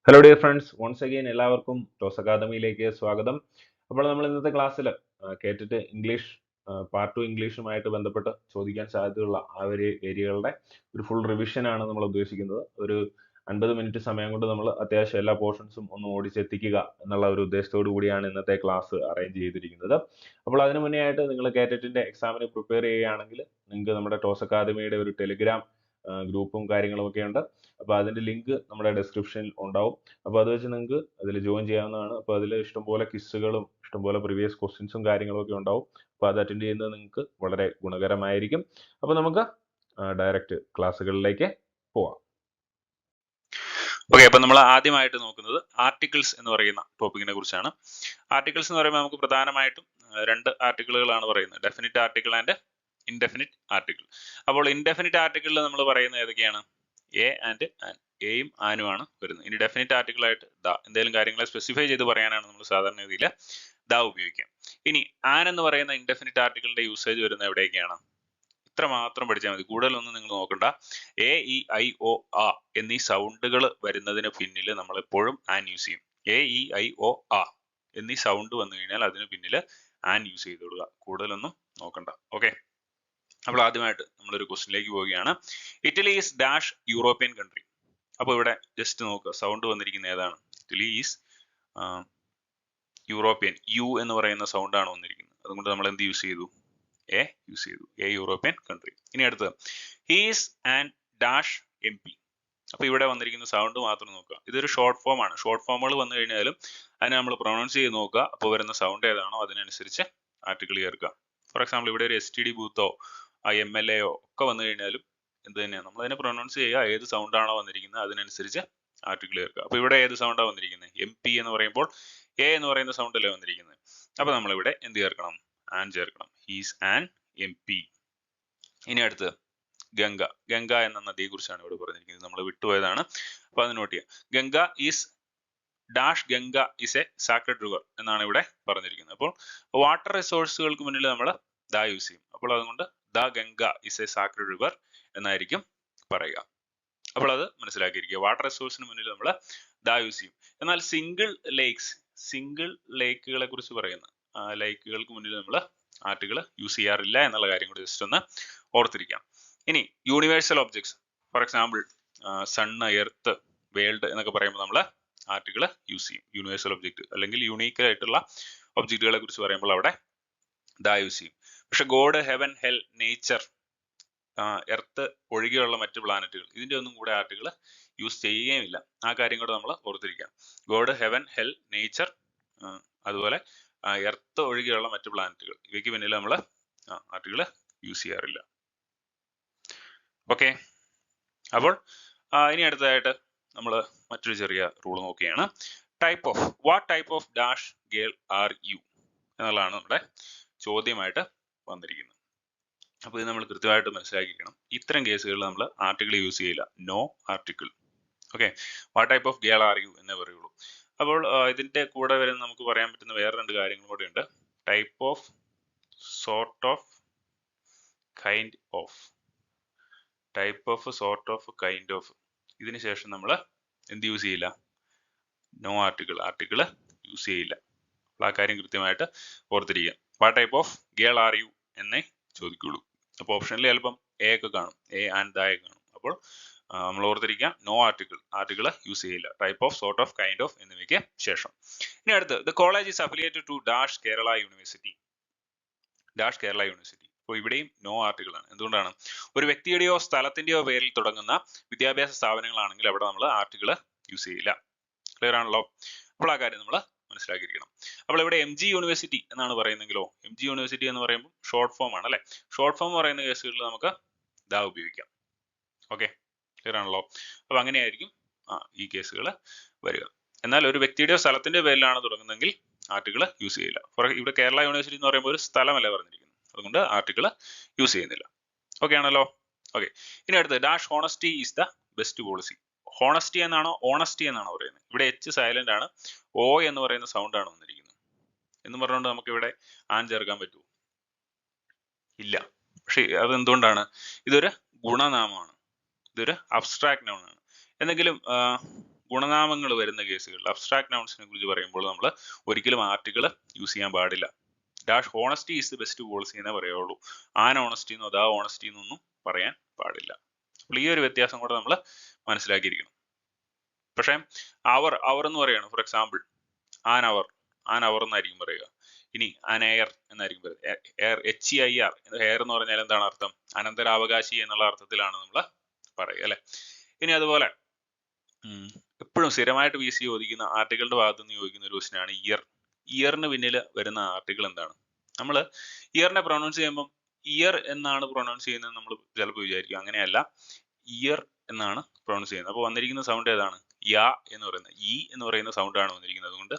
Hello dear friends, once again എല്ലാവർക്കും ടോസ് അക്കാദമിയിലേക്ക് സ്വാഗതം. അപ്പോൾ നമ്മൾ ഇന്നത്തെ ക്ലാസ്സിൽ കേട്ടിട്ട് ഇംഗ്ലീഷ് പാർട്ട് 2 ഇംഗ്ലീഷുമായിട്ട് ബന്ധപ്പെട്ട് ചോദിക്കാൻ സാധ്യതയുള്ള ആ ഒരു ഏരിയകളുടെ ഒരു ഫുൾ റിവിഷൻ ആണ് നമ്മൾ ഉദ്ദേശിക്കുന്നത്. ഒരു 50 മിനിറ്റ് സമയം കൊണ്ട് നമ്മൾ അത്യാവശ്യം എല്ലാ പോർഷൻസും ഒന്ന് ഓടിച്ചെത്തിക്കുക എന്നുള്ള ഒരു ഉദ്ദേശത്തോടു കൂടിയാണ് ഇന്നത്തെ ക്ലാസ് അറേഞ്ച് ചെയ്തിരിക്കുന്നത്. അപ്പോൾ അതിനു മുന്നേ ആയിട്ട് നിങ്ങൾ കേറ്ററ്റിന്റെ എക്സാമിന് പ്രിപ്പയർ ചെയ്യുകയാണെങ്കിൽ നിങ്ങൾക്ക് നമ്മുടെ ടോസ് അക്കാദമിയുടെ ഒരു ടെലിഗ്രാം ഗ്രൂപ്പും കാര്യങ്ങളും ഒക്കെ ഉണ്ട്. അപ്പോൾ അതിന്റെ ലിങ്ക് നമ്മുടെ ഡിസ്ക്രിപ്ഷനിൽ ഉണ്ടാവും. അപ്പോൾ അത് വെച്ച് നിങ്ങൾക്ക് അതിൽ ജോയിൻ ചെയ്യാവുന്നതാണ്. അപ്പോൾ അതിൽ ഇഷ്ടംപോലെ ക്വിസുകളും ഇഷ്ടംപോലെ പ്രീവിയസ് ക്വസ്റ്റ്യൻസും കാര്യങ്ങളും ഒക്കെ ഉണ്ടാവും. അപ്പോൾ അത് അറ്റൻഡ് ചെയ്യുന്നത് നിങ്ങൾക്ക് വളരെ ഗുണകരമായിരിക്കും. അപ്പോൾ നമുക്ക് ഡയറക്റ്റ് ക്ലാസ്സുകളിലേക്ക് പോവാം. ഓക്കെ, അപ്പൊ നമ്മൾ ആദ്യമായിട്ട് നോക്കുന്നത് ആർട്ടിക്കിൾസ് എന്ന് പറയുന്ന ടോപ്പിക്കിനെ കുറിച്ചാണ്. ആർട്ടിക്കിൾസ് എന്ന് പറയുമ്പോൾ നമുക്ക് പ്രധാനമായിട്ടും രണ്ട് ആർട്ടിക്കിളുകളാണ് പറയുന്നത്, definite article and indefinite article. അപ്പോൾ ഇൻഡെഫിനിറ്റ് ആർട്ടിക്കിളിൽ നമ്മൾ പറയുന്നത് ഏതൊക്കെയാണ്? എ ആൻഡ് ആൻ, എയും ആനുമാണ് വരുന്നത്. ഇനി ഡെഫിനിറ്റ് ആർട്ടിക്കിൾ ആയിട്ട് ദ, എന്തെങ്കിലും കാര്യങ്ങളെ സ്പെസിഫൈ ചെയ്ത് പറയാനാണ് നമ്മൾ സാധാരണ രീതിയിൽ ദ ഉപയോഗിക്കുക. ഇനി ആൻ എന്ന് പറയുന്ന ഇൻഡെഫിനിറ്റ് ആർട്ടിക്കിളിന്റെ യൂസേജ് വരുന്നത് എവിടെയൊക്കെയാണ്? ഇത്ര മാത്രം പഠിച്ചാൽ മതി, കൂടുതലൊന്നും നിങ്ങൾ നോക്കണ്ട. എ ഇ ഐ ഒ ആ എന്നീ സൗണ്ടുകൾ വരുന്നതിന് പിന്നിൽ നമ്മൾ എപ്പോഴും ആൻ യൂസ് ചെയ്യും. എ ഇ ഐ ഒ ആ എന്നീ സൗണ്ട് വന്നു കഴിഞ്ഞാൽ അതിന് പിന്നിൽ ആൻ യൂസ് ചെയ്ത് കൊടുക്കുക, കൂടുതലൊന്നും നോക്കണ്ട. ഓക്കെ, അപ്പോൾ ആദ്യമായിട്ട് നമ്മളൊരു ക്വസ്റ്റിനിലേക്ക് പോവുകയാണ്. Italy is dash European country. അപ്പോൾ ഇവിടെ ജസ്റ്റ് നോക്കുക, സൗണ്ട് വന്നിരിക്കുന്ന ഏതാണ്? ഇറ്റലി ഈസ് യൂറോപ്യൻ, യു എന്ന് പറയുന്ന സൗണ്ട് ആണ് വന്നിരിക്കുന്നത്. അതുകൊണ്ട് നമ്മൾ എന്ത് യൂസ് ചെയ്തു? എ യൂസ് ചെയ്തു. A European country. ഇനി അടുത്തത് he's and dash M P. അപ്പൊ ഇവിടെ വന്നിരിക്കുന്ന സൗണ്ട് മാത്രം നോക്കുക. ഇതൊരു ഷോർട്ട് ഫോം ആണ്. ഷോർട്ട് ഫോമുകൾ വന്നു കഴിഞ്ഞാലും അതിനെ നമ്മൾ പ്രൊനൗൺസ് ചെയ്ത് നോക്കുക. അപ്പോൾ വരുന്ന സൗണ്ട് ഏതാണോ അതിനനുസരിച്ച് ആർട്ടിക്കിൾ ചേർക്കുക. ഫോർ എക്സാമ്പിൾ ഇവിടെ ഒരു എസ് ടി ഡി ബൂത്തോ MLA ഒക്കെ വന്നു കഴിഞ്ഞാലും എന്ത് തന്നെയാണ്, നമ്മൾ അതിനെ പ്രൊനൗൺസ് ചെയ്യുക. ഏത് സൗണ്ട് ആണോ വന്നിരിക്കുന്നത് അതിനനുസരിച്ച് ആർട്ടിക്കിൾ ചേർക്കുക. അപ്പൊ ഇവിടെ ഏത് സൗണ്ടാണ് വന്നിരിക്കുന്നത്? MP എന്ന് പറയുമ്പോൾ എ എന്ന് പറയുന്ന സൗണ്ട് അല്ലേ വന്നിരിക്കുന്നത്. അപ്പൊ നമ്മൾ ഇവിടെ എന്ത് ചേർക്കണം? ആൻ ചേർക്കണം. He's an MP. ഇനി അടുത്ത് ഗംഗ. ഗംഗ എന്ന നദിയെ കുറിച്ചാണ് ഇവിടെ പറഞ്ഞിരിക്കുന്നത്, നമ്മൾ വിട്ടുപോയതാണ്. അപ്പൊ അത് നോട്ട് ചെയ്യുക. Ganga is dash, Ganga is A sacred river എന്നാണ് ഇവിടെ പറഞ്ഞിരിക്കുന്നത്. അപ്പോൾ വാട്ടർ റിസോഴ്സുകൾക്ക് മുന്നിൽ നമ്മൾ ദ യൂസ് ചെയ്യും. അപ്പോൾ അതുകൊണ്ട് the Ganga is A sacred river എന്നായിരിക്കും പറയുക. അപ്പോൾ അത് മനസ്സിലാക്കിയിരിക്കുക. വാട്ടർ റിസോഴ്സിന് മുന്നിൽ നമ്മൾ ദ യൂസ് ചെയ്യും. എന്നാൽ സിംഗിൾ ലേക്കുകളെ കുറിച്ച് പറയുന്ന ലേക്കുകൾക്ക് മുന്നിൽ നമ്മൾ ആർട്ടിക്കിൾ യൂസ് ചെയ്യാറില്ല എന്നുള്ള കാര്യം കൂടി ജസ്റ്റ് ഒന്ന് ഓർത്തിരിക്കാം. ഇനി universal objects, for example sun, earth, world എന്നൊക്കെ പറയുമ്പോൾ നമ്മൾ ആർട്ടിക്കിൾ യൂസ് ചെയ്യും. യൂണിവേഴ്സൽ ഒബ്ജക്ട് അല്ലെങ്കിൽ യൂണീക്ക് ആയിട്ടുള്ള ഒബ്ജക്റ്റുകളെ കുറിച്ച് പറയുമ്പോൾ അവിടെ ദ യൂസ് ചെയ്യും. പക്ഷെ God, heaven, hell, nature, earth ഒഴികെയുള്ള മറ്റ് പ്ലാനറ്റുകൾ, ഇതിന്റെ ഒന്നും കൂടെ ആർട്ടിക്കിൾ യൂസ് ചെയ്യുകയുമില്ല. ആ കാര്യം കൂടെ നമ്മൾ ഓർത്തിരിക്കാം. ഗോഡ്, ഹെവൻ, ഹെൽ, നേച്ചർ, അതുപോലെ എർത്ത് ഒഴികെയുള്ള മറ്റ് പ്ലാനറ്റുകൾ, ഇവയ്ക്ക് പിന്നിൽ നമ്മൾ ആർട്ടിക്കിൾ യൂസ് ചെയ്യാറില്ല. ഓക്കെ, അപ്പോൾ ഇനി അടുത്തതായിട്ട് നമ്മൾ മറ്റൊരു ചെറിയ റൂൾ നോക്കുകയാണ്. What type of dash girl are U എന്നുള്ളതാണ് നമ്മുടെ ചോദ്യമായിട്ട് വന്നിരിക്കുന്നത്. അപ്പോൾ ഇത് നമ്മൾ കൃത്യമായിട്ട് മനസ്സിലാക്കിക്കണം. ഇത്തരം കേസുകളിൽ നമ്മൾ ആർട്ടിക്കിൾ യൂസ് ചെയ്യില്ല. No article. Okay, what type of girl are you എന്നേ പറയുള്ളൂ. അപ്പോൾ ഇതിന്റെ കൂടെ വരുന്ന നമുക്ക് പറയാൻ പറ്റുന്ന വേറെ രണ്ട് കാര്യങ്ങളും കൂടെ ഉണ്ട്. Type of, sort of, kind of. Type of, sort of, kind of. ഇതിന് ശേഷം നമ്മൾ എന്ത് യൂസ് ചെയ്യില്ല? നോ ആർട്ടിക്കിൾ യൂസ് ചെയ്യില്ല. അപ്പോൾ ആ കാര്യം കൃത്യമായിട്ട് ഓർത്തിരിക്കുക. What type of girl are you എന്നേ ചോദിക്കുള്ളൂ. അപ്പോൾ ഓപ്ഷനിൽ ചിലപ്പം എ ഒക്കെ കാണും, എ ആൻഡ് ദ കാണും. അപ്പോൾ നമ്മൾ ഓർത്തിരിക്കുക, നോ ആർട്ടിക്കിൾ യൂസ് ചെയ്യില്ല. Type of, sort of, kind of എന്നിവയ്ക്ക് ശേഷം. ഇനി അടുത്ത് the college is affiliated to dash Kerala university. Dash Kerala university. അപ്പോൾ ഇവിടെയും നോ ആർട്ടിക്കിൾ ആണ്. എന്തുകൊണ്ടാണ്? ഒരു വ്യക്തിയുടെയോ സ്ഥലത്തിന്റെയോ പേരിൽ തുടങ്ങുന്ന വിദ്യാഭ്യാസ സ്ഥാപനങ്ങളാണെങ്കിൽ അവിടെ നമ്മൾ ആർട്ടിക്കിൾ യൂസ് ചെയ്യില്ല. ക്ലിയർ ആണല്ലോ? അപ്പോൾ ആ കാര്യം നമ്മൾ മനസ്സിലാക്കിയിരിക്കണം. അപ്പോൾ ഇവിടെ MG യൂണിവേഴ്സിറ്റി എന്നാണ് പറയുന്നെങ്കിലോ, MG യൂണിവേഴ്സിറ്റി എന്ന് പറയുമ്പോൾ ഷോർട്ട് ഫോം ആണ് അല്ലെ. ഷോർട്ട് ഫോം പറയുന്ന കേസുകളിൽ നമുക്ക് ദ ഉപയോഗിക്കാം. ഓക്കെ, ക്ലിയർ ആണല്ലോ? അപ്പൊ അങ്ങനെയായിരിക്കും ഈ കേസുകൾ വരിക. എന്നാൽ ഒരു വ്യക്തിയുടെയോ സ്ഥലത്തിന്റെ പേരിലാണ് തുടങ്ങുന്നതെങ്കിൽ ആർട്ടിക്കിൾ യൂസ് ചെയ്യില്ല. ഇവിടെ കേരള യൂണിവേഴ്സിറ്റി എന്ന് പറയുമ്പോൾ ഒരു സ്ഥലമല്ല പറഞ്ഞിരിക്കുന്നത്, അതുകൊണ്ട് ആർട്ടിക്കിൾ യൂസ് ചെയ്യുന്നില്ല. ഓക്കെ ആണല്ലോ? ഓക്കെ, ഇനി അടുത്ത് dash honesty is the best policy. Honesty എന്നാണോ ഓണസ്റ്റി എന്നാണോ പറയുന്നത്? ഇവിടെ H സൈലന്റ് ആണ്, O എന്ന് പറയുന്ന സൗണ്ട് ആണ് വന്നിരിക്കുന്നത്. എന്ന് പറഞ്ഞുകൊണ്ട് നമുക്ക് ഇവിടെ ആൻ ചേർക്കാൻ പറ്റുമോ? ഇല്ല. പക്ഷെ അത് എന്തുകൊണ്ടാണ്? ഇതൊരു ഗുണനാമമാണ്, ഇതൊരു അബ്സ്ട്രാക്ട് നൗൺ ആണ്. എന്തെങ്കിലും ഗുണനാമങ്ങൾ വരുന്ന കേസുകളിൽ അബ്സ്ട്രാക്ട് നൗൺസിനെ കുറിച്ച് പറയുമ്പോൾ നമ്മൾ ഒരിക്കലും ആർട്ടിക്കിൾ യൂസ് ചെയ്യാൻ പാടില്ല. Dash honesty is the best policy എന്നേ പറയുള്ളൂ. ആൻ ഓണസ്റ്റി എന്നോ ദാ ഓണസ്റ്റി എന്നൊന്നും പറയാൻ പാടില്ല. അപ്പോൾ ഈ ഒരു വ്യത്യാസം കൂടെ നമ്മൾ മനസ്സിലാക്കിയിരിക്കണം. പക്ഷേ അവർ എന്ന് പറയുകയാണ്. ഫോർ എക്സാമ്പിൾ ആൻ അവർ എന്നായിരിക്കും പറയുക. ഇനി ആൻ എയർ എന്നായിരിക്കും പറയുക. എയർ HEIR എയർ എന്ന് പറഞ്ഞാൽ എന്താണ് അർത്ഥം? അനന്തരാവകാശി എന്നുള്ള അർത്ഥത്തിലാണ് നമ്മൾ പറയുക അല്ലെ. ഇനി അതുപോലെ എപ്പോഴും സ്ഥിരമായിട്ട് VC ചോദിക്കുന്ന ആർട്ടിക്കിളുടെ ഭാഗത്ത് നിന്ന് ചോദിക്കുന്ന ഒരു ക്വസ്റ്റ്യൻ ആണ് ഇയർ. ഇയറിന് പിന്നിൽ വരുന്ന ആർട്ടിക്കിൾ എന്താണ്? നമ്മൾ ഇയറിനെ പ്രൊനൗൺസ് ചെയ്യുമ്പം ഇയർ എന്നാണ് പ്രൊനൗൺസ് ചെയ്യുന്നത് നമ്മൾ ചിലപ്പോൾ വിചാരിക്കും. അങ്ങനെയല്ല, ഇയർ എന്നാണ് പ്രൊനൗൺസ് ചെയ്യുന്നത്. അപ്പോൾ വന്നിരിക്കുന്ന സൗണ്ട് ഏതാണ്? യാ എന്ന് പറയുന്നത് എന്ന് പറയുന്ന സൗണ്ട് ആണ് വന്നിരിക്കുന്നത്. അതുകൊണ്ട്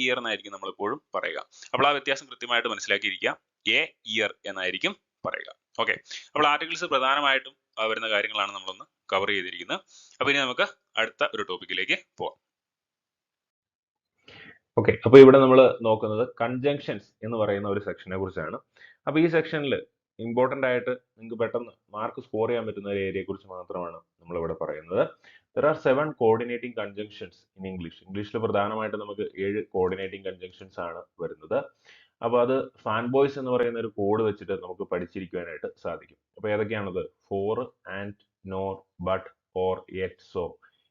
ഇയർ എന്നായിരിക്കും നമ്മൾ എപ്പോഴും പറയുക. അപ്പോൾ ആ വ്യത്യാസം കൃത്യമായിട്ട് മനസ്സിലാക്കിയിരിക്കുക. ഇയർ എന്നായിരിക്കും പറയുക. ഓക്കെ, അപ്പോൾ ആർട്ടിക്കിൾസ് പ്രധാനമായിട്ടും വരുന്ന കാര്യങ്ങളാണ് നമ്മളൊന്ന് കവർ ചെയ്തിരിക്കുന്നത്. അപ്പോൾ ഇനി നമുക്ക് അടുത്ത ഒരു ടോപ്പിക്കിലേക്ക് പോവാം. ഓക്കെ, അപ്പോൾ ഇവിടെ നമ്മൾ നോക്കുന്നത് കൺജങ്ഷൻസ് എന്ന് പറയുന്ന ഒരു സെക്ഷനെ കുറിച്ചാണ്. അപ്പോൾ ഈ സെക്ഷനിൽ ഇമ്പോർട്ടൻ്റ് ആയിട്ട് നിങ്ങൾക്ക് പെട്ടെന്ന് മാർക്ക് സ്കോർ ചെയ്യാൻ പറ്റുന്ന ഒരു ഏരിയയെ കുറിച്ച് മാത്രമാണ് നമ്മളിവിടെ പറയുന്നത്. There are 7 coordinating conjunctions in English. ഇംഗ്ലീഷിൽ പ്രധാനമായിട്ട് നമുക്ക് 7 കോർഡിനേറ്റിംഗ് കൺജങ്ഷൻസ് ആണ് വരുന്നത്. അപ്പോൾ അത് ഫാൻ ബോയ്സ് എന്ന് പറയുന്ന ഒരു കോഡ് വെച്ചിട്ട് നമുക്ക് പഠിച്ചിരിക്കുവാനായിട്ട് സാധിക്കും. അപ്പോൾ ഏതൊക്കെയാണത്? For, and, nor, but, or, yet, so.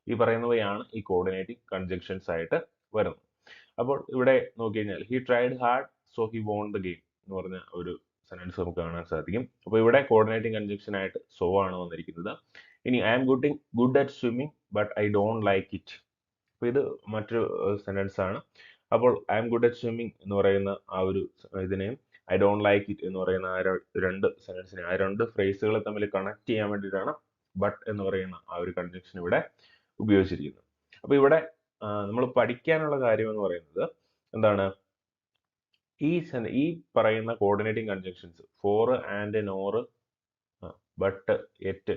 ഈ പറയുന്നവയാണ് ഈ കോർഡിനേറ്റിംഗ് കൺജങ്ഷൻസ് ആയിട്ട് വരുന്നത്. അപ്പോൾ ഇവിടെ നോക്കി കഴിഞ്ഞാൽ he tried hard so he won the game എന്ന് പറഞ്ഞ ഒരു സെന്റൻസ് നമുക്ക് കാണാൻ സാധിക്കും. അപ്പോൾ ഇവിടെ കോർഡിനേറ്റിംഗ് കൺജങ്ഷൻ ആയിട്ട് സോ ആണ് വന്നിരിക്കുന്നത്. ഇനി I am good at swimming but I don't like it. അപ്പോൾ ഇത് മറ്റൊരു സെന്റൻസ് ആണ്. അപ്പോൾ I am good at swimming എന്ന് പറയുന്ന ആ ഒരു ഇതിനെയും ഐ ഡോണ്ട് ലൈക്ക് ഇറ്റ് എന്ന് പറയുന്ന ആ രണ്ട് സെന്റൻസിനെ, ആ രണ്ട് ഫ്രേസുകളെ തമ്മിൽ കണക്ട് ചെയ്യാൻ വേണ്ടിയിട്ടാണ് ബട്ട് എന്ന് പറയുന്ന ആ ഒരു കൺജങ്ഷൻ ഇവിടെ ഉപയോഗിച്ചിരിക്കുന്നത്. അപ്പോൾ ഇവിടെ നമ്മൾ പഠിക്കാനുള്ള കാര്യം എന്ന് പറയുന്നത് എന്താണ്? ഈ പറയുന്ന coordinating conjunctions for, and, nor, but, yet,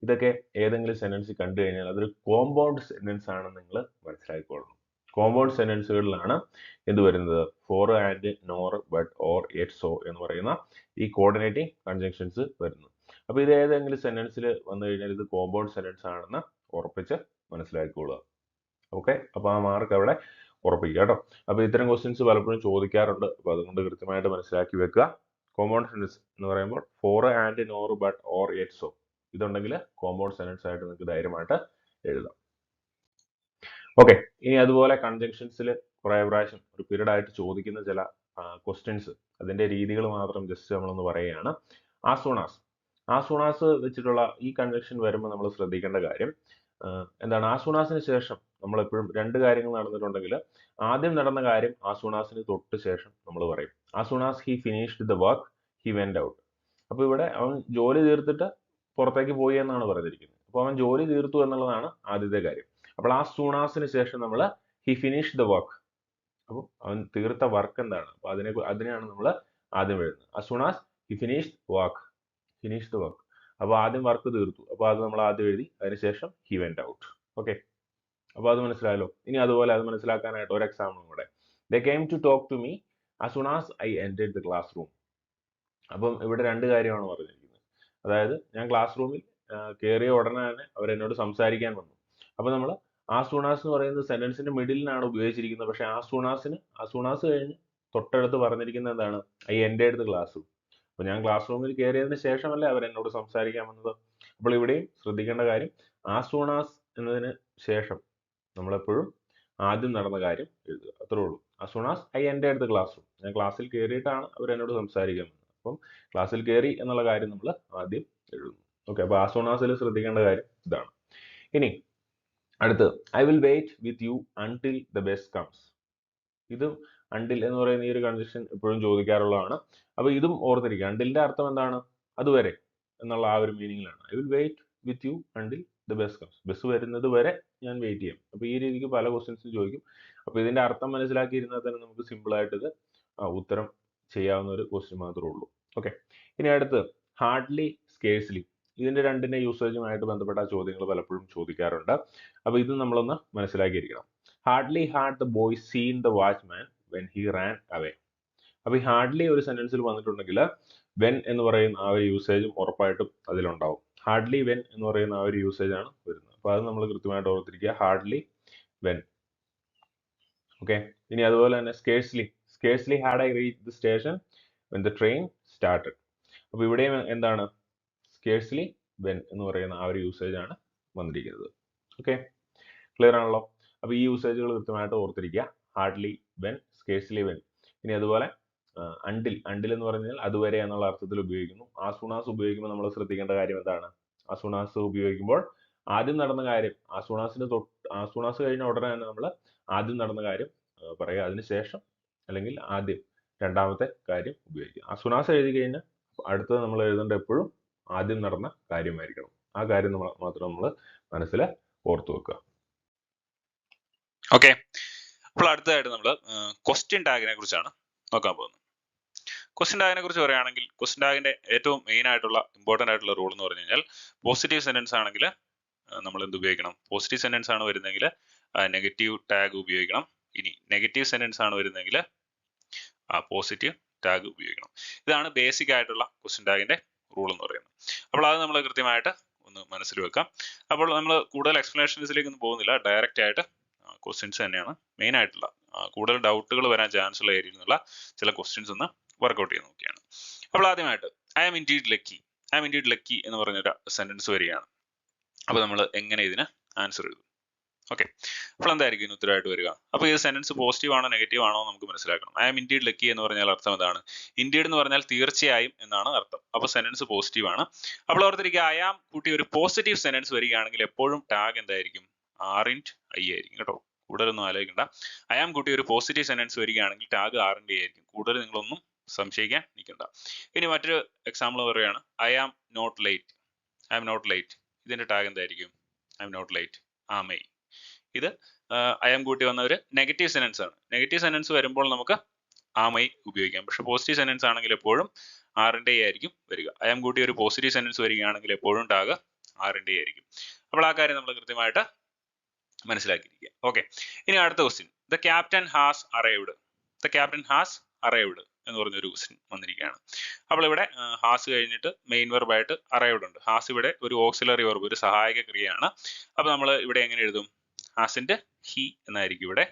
ഇതൊക്കെ ഏതെങ്കിലും സെന്റൻസ് കണ്ടു കഴിഞ്ഞാൽ അതൊരു കോമ്പൗണ്ട് സെന്റൻസ് ആണെന്ന് നിങ്ങൾ മനസ്സിലാക്കിക്കൊള്ളണം. കോമ്പൗണ്ട് സെന്റൻസുകളിലാണ് എന്ത് വരുന്നത്? For, and, nor, but, or, yet, so എന്ന് പറയുന്ന ഈ കോർഡിനേറ്റിംഗ് കൺജങ്ഷൻസ് വരുന്നത്. അപ്പോൾ ഇത് ഏതെങ്കിലും സെന്റൻസിൽ വന്നു കഴിഞ്ഞാൽ ഇത് കോമ്പൗണ്ട് സെന്റൻസ് ആണെന്ന് ഉറപ്പിച്ച് മനസ്സിലാക്കിക്കൊള്ളുക. ഓക്കെ, അപ്പോൾ ആ മാർക്ക് അവിടെ ഉറപ്പിക്കുക കേട്ടോ. അപ്പോൾ ഇത്തരം ക്വസ്റ്റ്യൻസ് പലപ്പോഴും ചോദിക്കാറുണ്ട്. അപ്പോൾ അതുകൊണ്ട് കൃത്യമായിട്ട് മനസ്സിലാക്കി വെക്കുക. കോമ്പൗണ്ട് സെന്റൻസ് എന്ന് പറയുമ്പോൾ for, and, nor, but, or, yet, so ഇതുണ്ടെങ്കിൽ കോമ്പൗണ്ട് സെന്റൻസ് ആയിട്ട് നിങ്ങൾക്ക് ധൈര്യമായിട്ട് എഴുതാം. ഓക്കെ, ഇനി അതുപോലെ കൺജങ്ഷൻസിൽ കുറേ പ്രാവശ്യം റിപ്പീറ്റഡ് ആയിട്ട് ചോദിക്കുന്ന ചില ക്വസ്റ്റ്യൻസ്, അതിന്റെ രീതികൾ മാത്രം ജസ്റ്റ് നമ്മളൊന്ന് പറയുകയാണ്. ആസൂണാസ് വെച്ചിട്ടുള്ള ഈ കൺജങ്ഷൻ വരുമ്പോൾ നമ്മൾ ശ്രദ്ധിക്കേണ്ട കാര്യം എന്താണ്? ആസൂണാസിന് ശേഷം നമ്മൾ എപ്പോഴും രണ്ട് കാര്യങ്ങൾ നടന്നിട്ടുണ്ടെങ്കിൽ ആദ്യം നടന്ന കാര്യം ആസൂണാസിന് തൊട്ട് ശേഷം നമ്മൾ പറയും. As soon as he finished the work he went out. അപ്പോൾ ഇവിടെ അവൻ ജോലി തീർത്തിട്ട് പുറത്തേക്ക് പോയി എന്നാണ് പറഞ്ഞിരിക്കുന്നത്. അപ്പോൾ അവൻ ജോലി തീർത്തു എന്നുള്ളതാണ് ആദ്യത്തെ കാര്യം. അപ്പോൾ ആസൂണാസിന് ശേഷം നമ്മൾ ഹി ഫിനിഷ്ഡ് ദ വർക്ക്. അപ്പോൾ അവൻ തീർത്ത വർക്ക് എന്താണ്? അപ്പോൾ അതിനെയാണ് നമ്മൾ ആദ്യം എഴുതുന്നത്. ആസൂണാസ് ഹി ഫിനിഷ്ഡ് ദ വർക്ക്. അപ്പോൾ ആദ്യം വർക്ക് തീർത്തു. അപ്പോൾ അത് നമ്മൾ ആദ്യം എഴുതി. അതിനുശേഷം ഹി വെന്റ് ഔട്ട്. ഓക്കെ, അപ്പോൾ അത് മനസ്സിലായല്ലോ. ഇനി അതുപോലെ അത് മനസ്സിലാക്കാനായിട്ട് ഒരു എക്സാമ്പിൾ കൂടെ. They came to talk to me as soon as I entered the classroom. അപ്പം ഇവിടെ രണ്ട് കാര്യമാണ് പറഞ്ഞിരിക്കുന്നത്. അതായത് ഞാൻ ക്ലാസ് റൂമിൽ കയറിയ ഉടനെ തന്നെ അവരെന്നോട് സംസാരിക്കാൻ വന്നു. അപ്പോൾ നമ്മൾ ആസൂണാസ് എന്ന് പറയുന്ന സെന്റൻസിന്റെ മിഡിലിനാണ് ഉപയോഗിച്ചിരിക്കുന്നത്. പക്ഷേ ആസൂണാസ് കഴിഞ്ഞ് തൊട്ടടുത്ത് പറഞ്ഞിരിക്കുന്നത് എന്താണ്? I entered the class room. അപ്പോൾ ഞാൻ ക്ലാസ് റൂമിൽ കയറിയതിന് ശേഷമല്ലേ അവരെന്നോട് സംസാരിക്കാൻ വന്നത്. അപ്പോൾ ഇവിടെയും ശ്രദ്ധിക്കേണ്ട കാര്യം ആസൂണാസ് എന്നതിന് ശേഷം നമ്മളെപ്പോഴും ആദ്യം നടന്ന കാര്യം എഴുതുക. അത്രേ ഉള്ളൂ. As soon as I entered the classroom. ഞാൻ ക്ലാസ്സിൽ കയറിയിട്ടാണ് അവരെന്നോട് സംസാരിക്കാൻ വന്നത്. അപ്പം ക്ലാസ്സിൽ കയറി എന്നുള്ള കാര്യം നമ്മൾ ആദ്യം എഴുതുന്നു. ഓക്കെ, അപ്പോൾ ആസൂണാസിൽ ശ്രദ്ധിക്കേണ്ട കാര്യം ഇതാണ്. ഇനി അടുത്ത് I will wait with you until the bus comes. ഇതും അണ്ടിൽ എന്ന് പറയുന്ന ഈ ഒരു കൺജക്ഷൻ എപ്പോഴും ചോദിക്കാറുള്ളതാണ്. അപ്പോൾ ഇതും ഓർത്തിരിക്കുക. അണ്ടിലിന്റെ അർത്ഥം എന്താണ്? അതുവരെ എന്നുള്ള ആ ഒരു മീനിങ്ങിലാണ്. I will wait with you until the bus comes. Bus വരുന്നത് വരെ ഞാൻ വെയിറ്റ് ചെയ്യും. അപ്പോൾ ഈ രീതിക്ക് പല ക്വസ്റ്റ്യൻസും ചോദിക്കും. അപ്പോൾ ഇതിന്റെ അർത്ഥം മനസ്സിലാക്കിയിരുന്നാൽ തന്നെ നമുക്ക് സിമ്പിൾ ആയിട്ട് ഇത് ഉത്തരം ചെയ്യാവുന്ന ഒരു ക്വസ്റ്റ്യൻ മാത്രമേ ഉള്ളൂ. ഓക്കെ, ഇനി അടുത്ത് ഹാർഡ്ലി, സ്കേഴ്സ്ലി. ഇതിന്റെ രണ്ടിന്റെ യൂസേജുമായിട്ട് ബന്ധപ്പെട്ട ചോദ്യങ്ങൾ പലപ്പോഴും ചോദിക്കാറുണ്ട്. അപ്പോൾ ഇത് നമ്മളൊന്ന് മനസ്സിലാക്കിയിരിക്കണം. Hardly had the boy seen the watchman when he ran away. അപ്പോൾ ഈ ഹാർഡ്ലി ഒരു സെന്റൻസിൽ വന്നിട്ടുണ്ടെങ്കിൽ വെൻ എന്ന് പറയുന്ന ആ ഒരു യൂസേജും ഉറപ്പായിട്ടും അതിലുണ്ടാവും. ഹാർഡ്ലി വെൻ എന്ന് പറയുന്ന ആ ഒരു യൂസേജ് ആണ് വരുന്നത്. അപ്പോൾ അപ്പോൾ അത് നമ്മൾ കൃത്യമായിട്ട് ഓർത്തിരിക്കുക. Hardly, when. ഓക്കെ. ഇനി അതുപോലെ തന്നെ scarcely had I reach the station when the train started. അപ്പോൾ ഇവിടെയും എന്താണ് സ്കേഴ്സ്ലി, വെൻ എന്ന് പറയുന്ന ആ ഒരു യൂസേജ് ആണ് വന്നിരിക്കുന്നത്. ഓക്കെ, ക്ലിയർ ആണല്ലോ? അപ്പോൾ ഈ യൂസേജുകൾ കൃത്യമായിട്ട് ഓർത്തിരിക്കുക. Hardly, when, scarcely, when. ഇനി അതുപോലെ അണ്ടിൽ എന്ന് പറഞ്ഞാൽ അതുവരെ എന്നുള്ള അർത്ഥത്തിൽ ഉപയോഗിക്കുന്നു. ആസുണാസ് ഉപയോഗിക്കുമ്പോൾ നമ്മൾ ശ്രദ്ധിക്കേണ്ട കാര്യം എന്താണ്? ആസുണാസ് ഉപയോഗിക്കുമ്പോൾ ആദ്യം നടന്ന കാര്യം, ആസുണാസ് കഴിഞ്ഞ ഉടനെ തന്നെ നമ്മൾ ആദ്യം നടന്ന കാര്യം പറയുക, അതിനുശേഷം അല്ലെങ്കിൽ ആദ്യം രണ്ടാമത്തെ കാര്യം ഉപയോഗിക്കുക. ആസുണാസ് എഴുതി കഴിഞ്ഞാൽ അടുത്തത് നമ്മൾ എഴുതേണ്ട എപ്പോഴും ആദ്യം നടന്ന കാര്യമായിരിക്കണം. ആ കാര്യം മാത്രം നമ്മൾ മനസ്സിൽ ഓർത്തു വെക്കുക. ഓക്കെ, അപ്പോൾ അടുത്തതായിട്ട് നമ്മൾ ക്വസ്റ്റ്യൻ ടാഗിനെ കുറിച്ചാണ് നോക്കാൻ പോകുന്നത്. ക്വസ്റ്റ്യൻ ടാഗിനെ കുറിച്ച് പറയുകയാണെങ്കിൽ ക്വസ്റ്റ്യൻ ടാഗിന്റെ ഏറ്റവും മെയിൻ ആയിട്ടുള്ള ഇമ്പോർട്ടന്റ് ആയിട്ടുള്ള റൂൾ എന്ന് പറഞ്ഞു കഴിഞ്ഞാൽ പോസിറ്റീവ് സെന്റൻസ് ആണെങ്കിൽ നമ്മൾ എന്ത് ഉപയോഗിക്കണം? പോസിറ്റീവ് സെന്റൻസ് ആണ് വരുന്നതെങ്കിൽ നെഗറ്റീവ് ടാഗ് ഉപയോഗിക്കണം. ഇനി നെഗറ്റീവ് സെന്റൻസ് ആണ് വരുന്നതെങ്കിൽ പോസിറ്റീവ് ടാഗ് ഉപയോഗിക്കണം. ഇതാണ് ബേസിക് ആയിട്ടുള്ള ക്വസ്റ്റ്യൻ ടാഗിന്റെ റൂൾ എന്ന് പറയുന്നത്. അപ്പോൾ അത് നമ്മൾ കൃത്യമായിട്ട് ഒന്ന് മനസ്സിൽ വെക്കാം. അപ്പോൾ നമ്മൾ കൂടുതൽ എക്സ്പ്ലനേഷൻസിലേക്ക് ഒന്നും പോകുന്നില്ല, ഡയറക്റ്റ് ആയിട്ട് ക്വസ്റ്റ്യൻസ് തന്നെയാണ് മെയിൻ ആയിട്ടുള്ള. കൂടുതൽ ഡൗട്ടുകൾ വരാൻ ചാൻസ് ഉള്ള ഏരിയയിൽ നിന്നുള്ള ചില ക്വസ്റ്റ്യൻസ് ഒന്ന് വർക്ക്ഔട്ട് ചെയ്ത് നോക്കിയാണ്. അപ്പോൾ ആദ്യമായിട്ട് ഐ ആം ഇൻഡീഡ് ലക്കി എന്ന് പറഞ്ഞൊരു സെന്റൻസ് വരികയാണ്. അപ്പോൾ നമ്മൾ എങ്ങനെ ഇതിന് ആൻസർ എഴുതും? ഓക്കെ, അപ്പോൾ എന്തായിരിക്കും ഇതിന് ഉത്തരമായിട്ട് വരിക? അപ്പോൾ ഈ സെന്റൻസ് പോസിറ്റീവ് ആണോ നെഗറ്റീവ് ആണോ നമുക്ക് മനസ്സിലാക്കണം. ഐ ആം ഇൻഡീഡ് ലക്കി എന്ന് പറഞ്ഞാൽ അർത്ഥം എന്താണ്? ഇൻഡീഡ് എന്ന് പറഞ്ഞാൽ തീർച്ചയായും എന്നാണ് അർത്ഥം. അപ്പോൾ സെന്റൻസ് പോസിറ്റീവ് ആണ്. അപ്പോൾ ഓർത്തിരിക്കുക, ഐ ആം കൂട്ടി ഒരു പോസിറ്റീവ് സെന്റൻസ് വരികയാണെങ്കിൽ എപ്പോഴും ടാഗ് എന്തായിരിക്കും? ആറിൻറ്റ് ഐ ആയിരിക്കും കേട്ടോ. കൂടുതലൊന്നും ആലോചിക്കണ്ട. ഐ ആം കൂട്ടി ഒരു പോസിറ്റീവ് സെന്റൻസ് വരികയാണെങ്കിൽ ടാഗ് ആറിൻറ്റ് ഐ ആയിരിക്കും. കൂടുതൽ നിങ്ങളൊന്നും സംശയിക്കാൻ നിൽക്കണ്ട. ഇനി മറ്റൊരു എക്സാമ്പിൾ പറയുകയാണ്, ഐ ആം നോട്ട് ലേറ്റ്. ഇതിന്റെ ടാഗ് എന്തായിരിക്കും? I am not late, am I. ഇത് ഐ ആം കൂട്ടി വന്ന ഒരു നെഗറ്റീവ് സെന്റൻസ് ആണ്. നെഗറ്റീവ് സെന്റൻസ് വരുമ്പോൾ നമുക്ക് ആം ഐ ഉപയോഗിക്കാം. പക്ഷെ പോസിറ്റീവ് സെന്റൻസ് ആണെങ്കിൽ എപ്പോഴും ആറിൻറ്റ് ഐ ആയിരിക്കും വരിക. ഐ ആം കൂട്ടി ഒരു പോസിറ്റീവ് സെന്റൻസ് വരികയാണെങ്കിൽ എപ്പോഴും ടാഗ് ആറിൻറ്റ് ഐ ആയിരിക്കും. അപ്പോൾ ആ കാര്യം നമ്മൾ കൃത്യമായിട്ട് മനസ്സിലാക്കിയിരിക്കുക. ഓക്കെ, ഇനി അടുത്ത question, the captain has arrived എന്ന് പറഞ്ഞൊരു ക്വസ്റ്റ്യൻ വന്നിരിക്കുകയാണ്. അപ്പോൾ ഇവിടെ ഹാസ് കഴിഞ്ഞിട്ട് മെയിൻ വെർബായിട്ട് അറൈവ്ഡ് ഉണ്ട്. ഹാസ് ഇവിടെ ഒരു ഓക്സിലറി വെർബ്, ഒരു സഹായക ക്രിയയാണ്. അപ്പോൾ നമ്മൾ ഇവിടെ എങ്ങനെ എഴുതും? ഹാസിന്റെ ഹി എന്നായിരിക്കും ഇവിടെ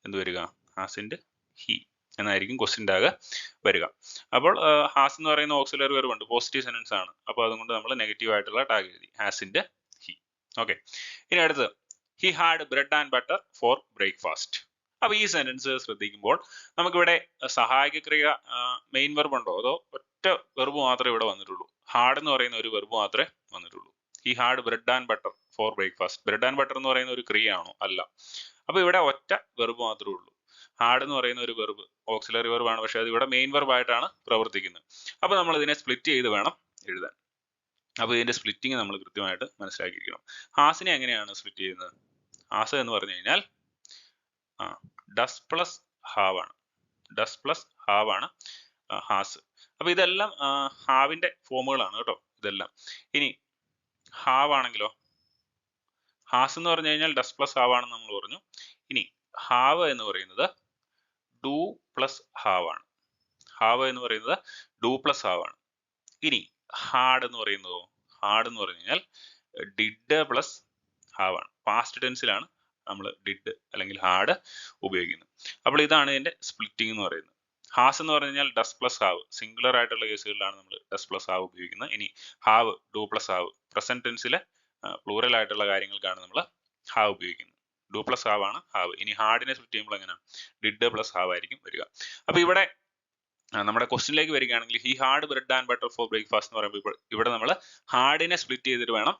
എന്ത് വരിക? ഹാസിന്റെ ഹി എന്നായിരിക്കും ക്വസ്റ്റ്യൻ ടാഗ് വരിക. അപ്പോൾ ഹാസ് എന്ന് പറയുന്ന ഓക്സിലറി വെർബ് ഉണ്ട്, പോസിറ്റീവ് സെന്റൻസ് ആണ്. അപ്പോൾ അതുകൊണ്ട് നമ്മൾ നെഗറ്റീവ് ആയിട്ടുള്ള ടാഗ് എഴുതി, ഹാസിന്റെ ഹി. ഓക്കെ, ഇനി അടുത്ത് he had bread and butter four breakfast. അപ്പൊ ഈ സെന്റൻസ് ശ്രദ്ധിക്കുമ്പോൾ നമുക്കിവിടെ സഹായക ക്രിയ മെയിൻ വെർബ് ഉണ്ടോ, അതോ ഒറ്റ വെർബ് മാത്രമേ ഇവിടെ വന്നിട്ടുള്ളൂ? ഹാഡ് എന്ന് പറയുന്ന ഒരു വെർബ് മാത്രമേ വന്നിട്ടുള്ളൂ. He had bread and butter four breakfast. Bread and butter എന്ന് പറയുന്ന ഒരു ക്രിയയാണോ? അല്ല. അപ്പൊ ഇവിടെ ഒറ്റ വെർബ് മാത്രമേ ഉള്ളൂ. ഹാഡ് എന്ന് പറയുന്ന ഒരു വെർബ് ഓക്സിലറി വെർബ് ആണ്, പക്ഷെ അത് ഇവിടെ മെയിൻ വെർബ് ആയിട്ടാണ് പ്രവർത്തിക്കുന്നത്. അപ്പൊ നമ്മൾ ഇതിനെ സ്പ്ലിറ്റ് ചെയ്ത് വേണം എഴുതാൻ. അപ്പൊ ഇതിന്റെ സ്പ്ലിറ്റിംഗ് നമ്മൾ കൃത്യമായിട്ട് മനസ്സിലാക്കിയിരിക്കണം. ഹാസിനെ എങ്ങനെയാണ് സ്പ്ലിറ്റ് ചെയ്യുന്നത്? ഹാസ് എന്ന് പറഞ്ഞു കഴിഞ്ഞാൽ ഡസ് പ്ലസ് ഹാവ് ആണ് ഹാസ്. അപ്പൊ ഇതെല്ലാം ഹാവിന്റെ ഫോമുകളാണ് കേട്ടോ ഇതെല്ലാം. ഇനി ഹാവ് ആണെങ്കിലോ, ഹാസ് എന്ന് പറഞ്ഞു കഴിഞ്ഞാൽ ഡസ് പ്ലസ് ഹാവ് ആണെന്ന് നമ്മൾ പറഞ്ഞു. ഇനി ഹാവ് എന്ന് പറയുന്നത് ഡു പ്ലസ് ഹാവ് ആണ്. ഇനി ഹാഡ് എന്ന് പറയുന്നതോ, ഹാഡ് എന്ന് പറഞ്ഞു കഴിഞ്ഞാൽ ഡിഡ് പ്ലസ് ഹാവ് ആണ്. പാസ്റ്റ് ടെൻസിലാണ് നമ്മൾ ഡിഡ് അല്ലെങ്കിൽ ഹാഡ് ഉപയോഗിക്കുന്നത്. അപ്പോൾ ഇതാണ് ഇതിന്റെ സ്പ്ലിറ്റിംഗ് എന്ന് പറയുന്നത്. ഹാസ് എന്ന് പറഞ്ഞു കഴിഞ്ഞാൽ ഡസ് പ്ലസ് ഹാവ്, സിംഗുലർ ആയിട്ടുള്ള കേസുകളിലാണ് നമ്മൾ ഡസ് പ്ലസ് ഹാവ് ഉപയോഗിക്കുന്നത്. ഇനി have, do plus have, present ടെൻസിലെ പ്ലൂറൽ ആയിട്ടുള്ള കാര്യങ്ങൾക്കാണ് നമ്മൾ ഹാവ് ഉപയോഗിക്കുന്നത്. ഡു പ്ലസ് ഹാവ് ആണ് ഹാവ്. ഇനി ഹാഡിനെ സ്പ്ലിറ്റ് ചെയ്യുമ്പോൾ എങ്ങനെ? ഡിഡ് പ്ലസ് ഹാവ് ആയിരിക്കും വരിക. അപ്പൊ ഇവിടെ നമ്മുടെ ക്വസ്റ്റ്യനിലേക്ക് വരികയാണെങ്കിൽ he had bread and butter four breakfast എന്ന് പറയുമ്പോൾ ഇവിടെ നമ്മൾ ഹാഡിനെ സ്പ്ലിറ്റ് ചെയ്തിട്ട് വേണം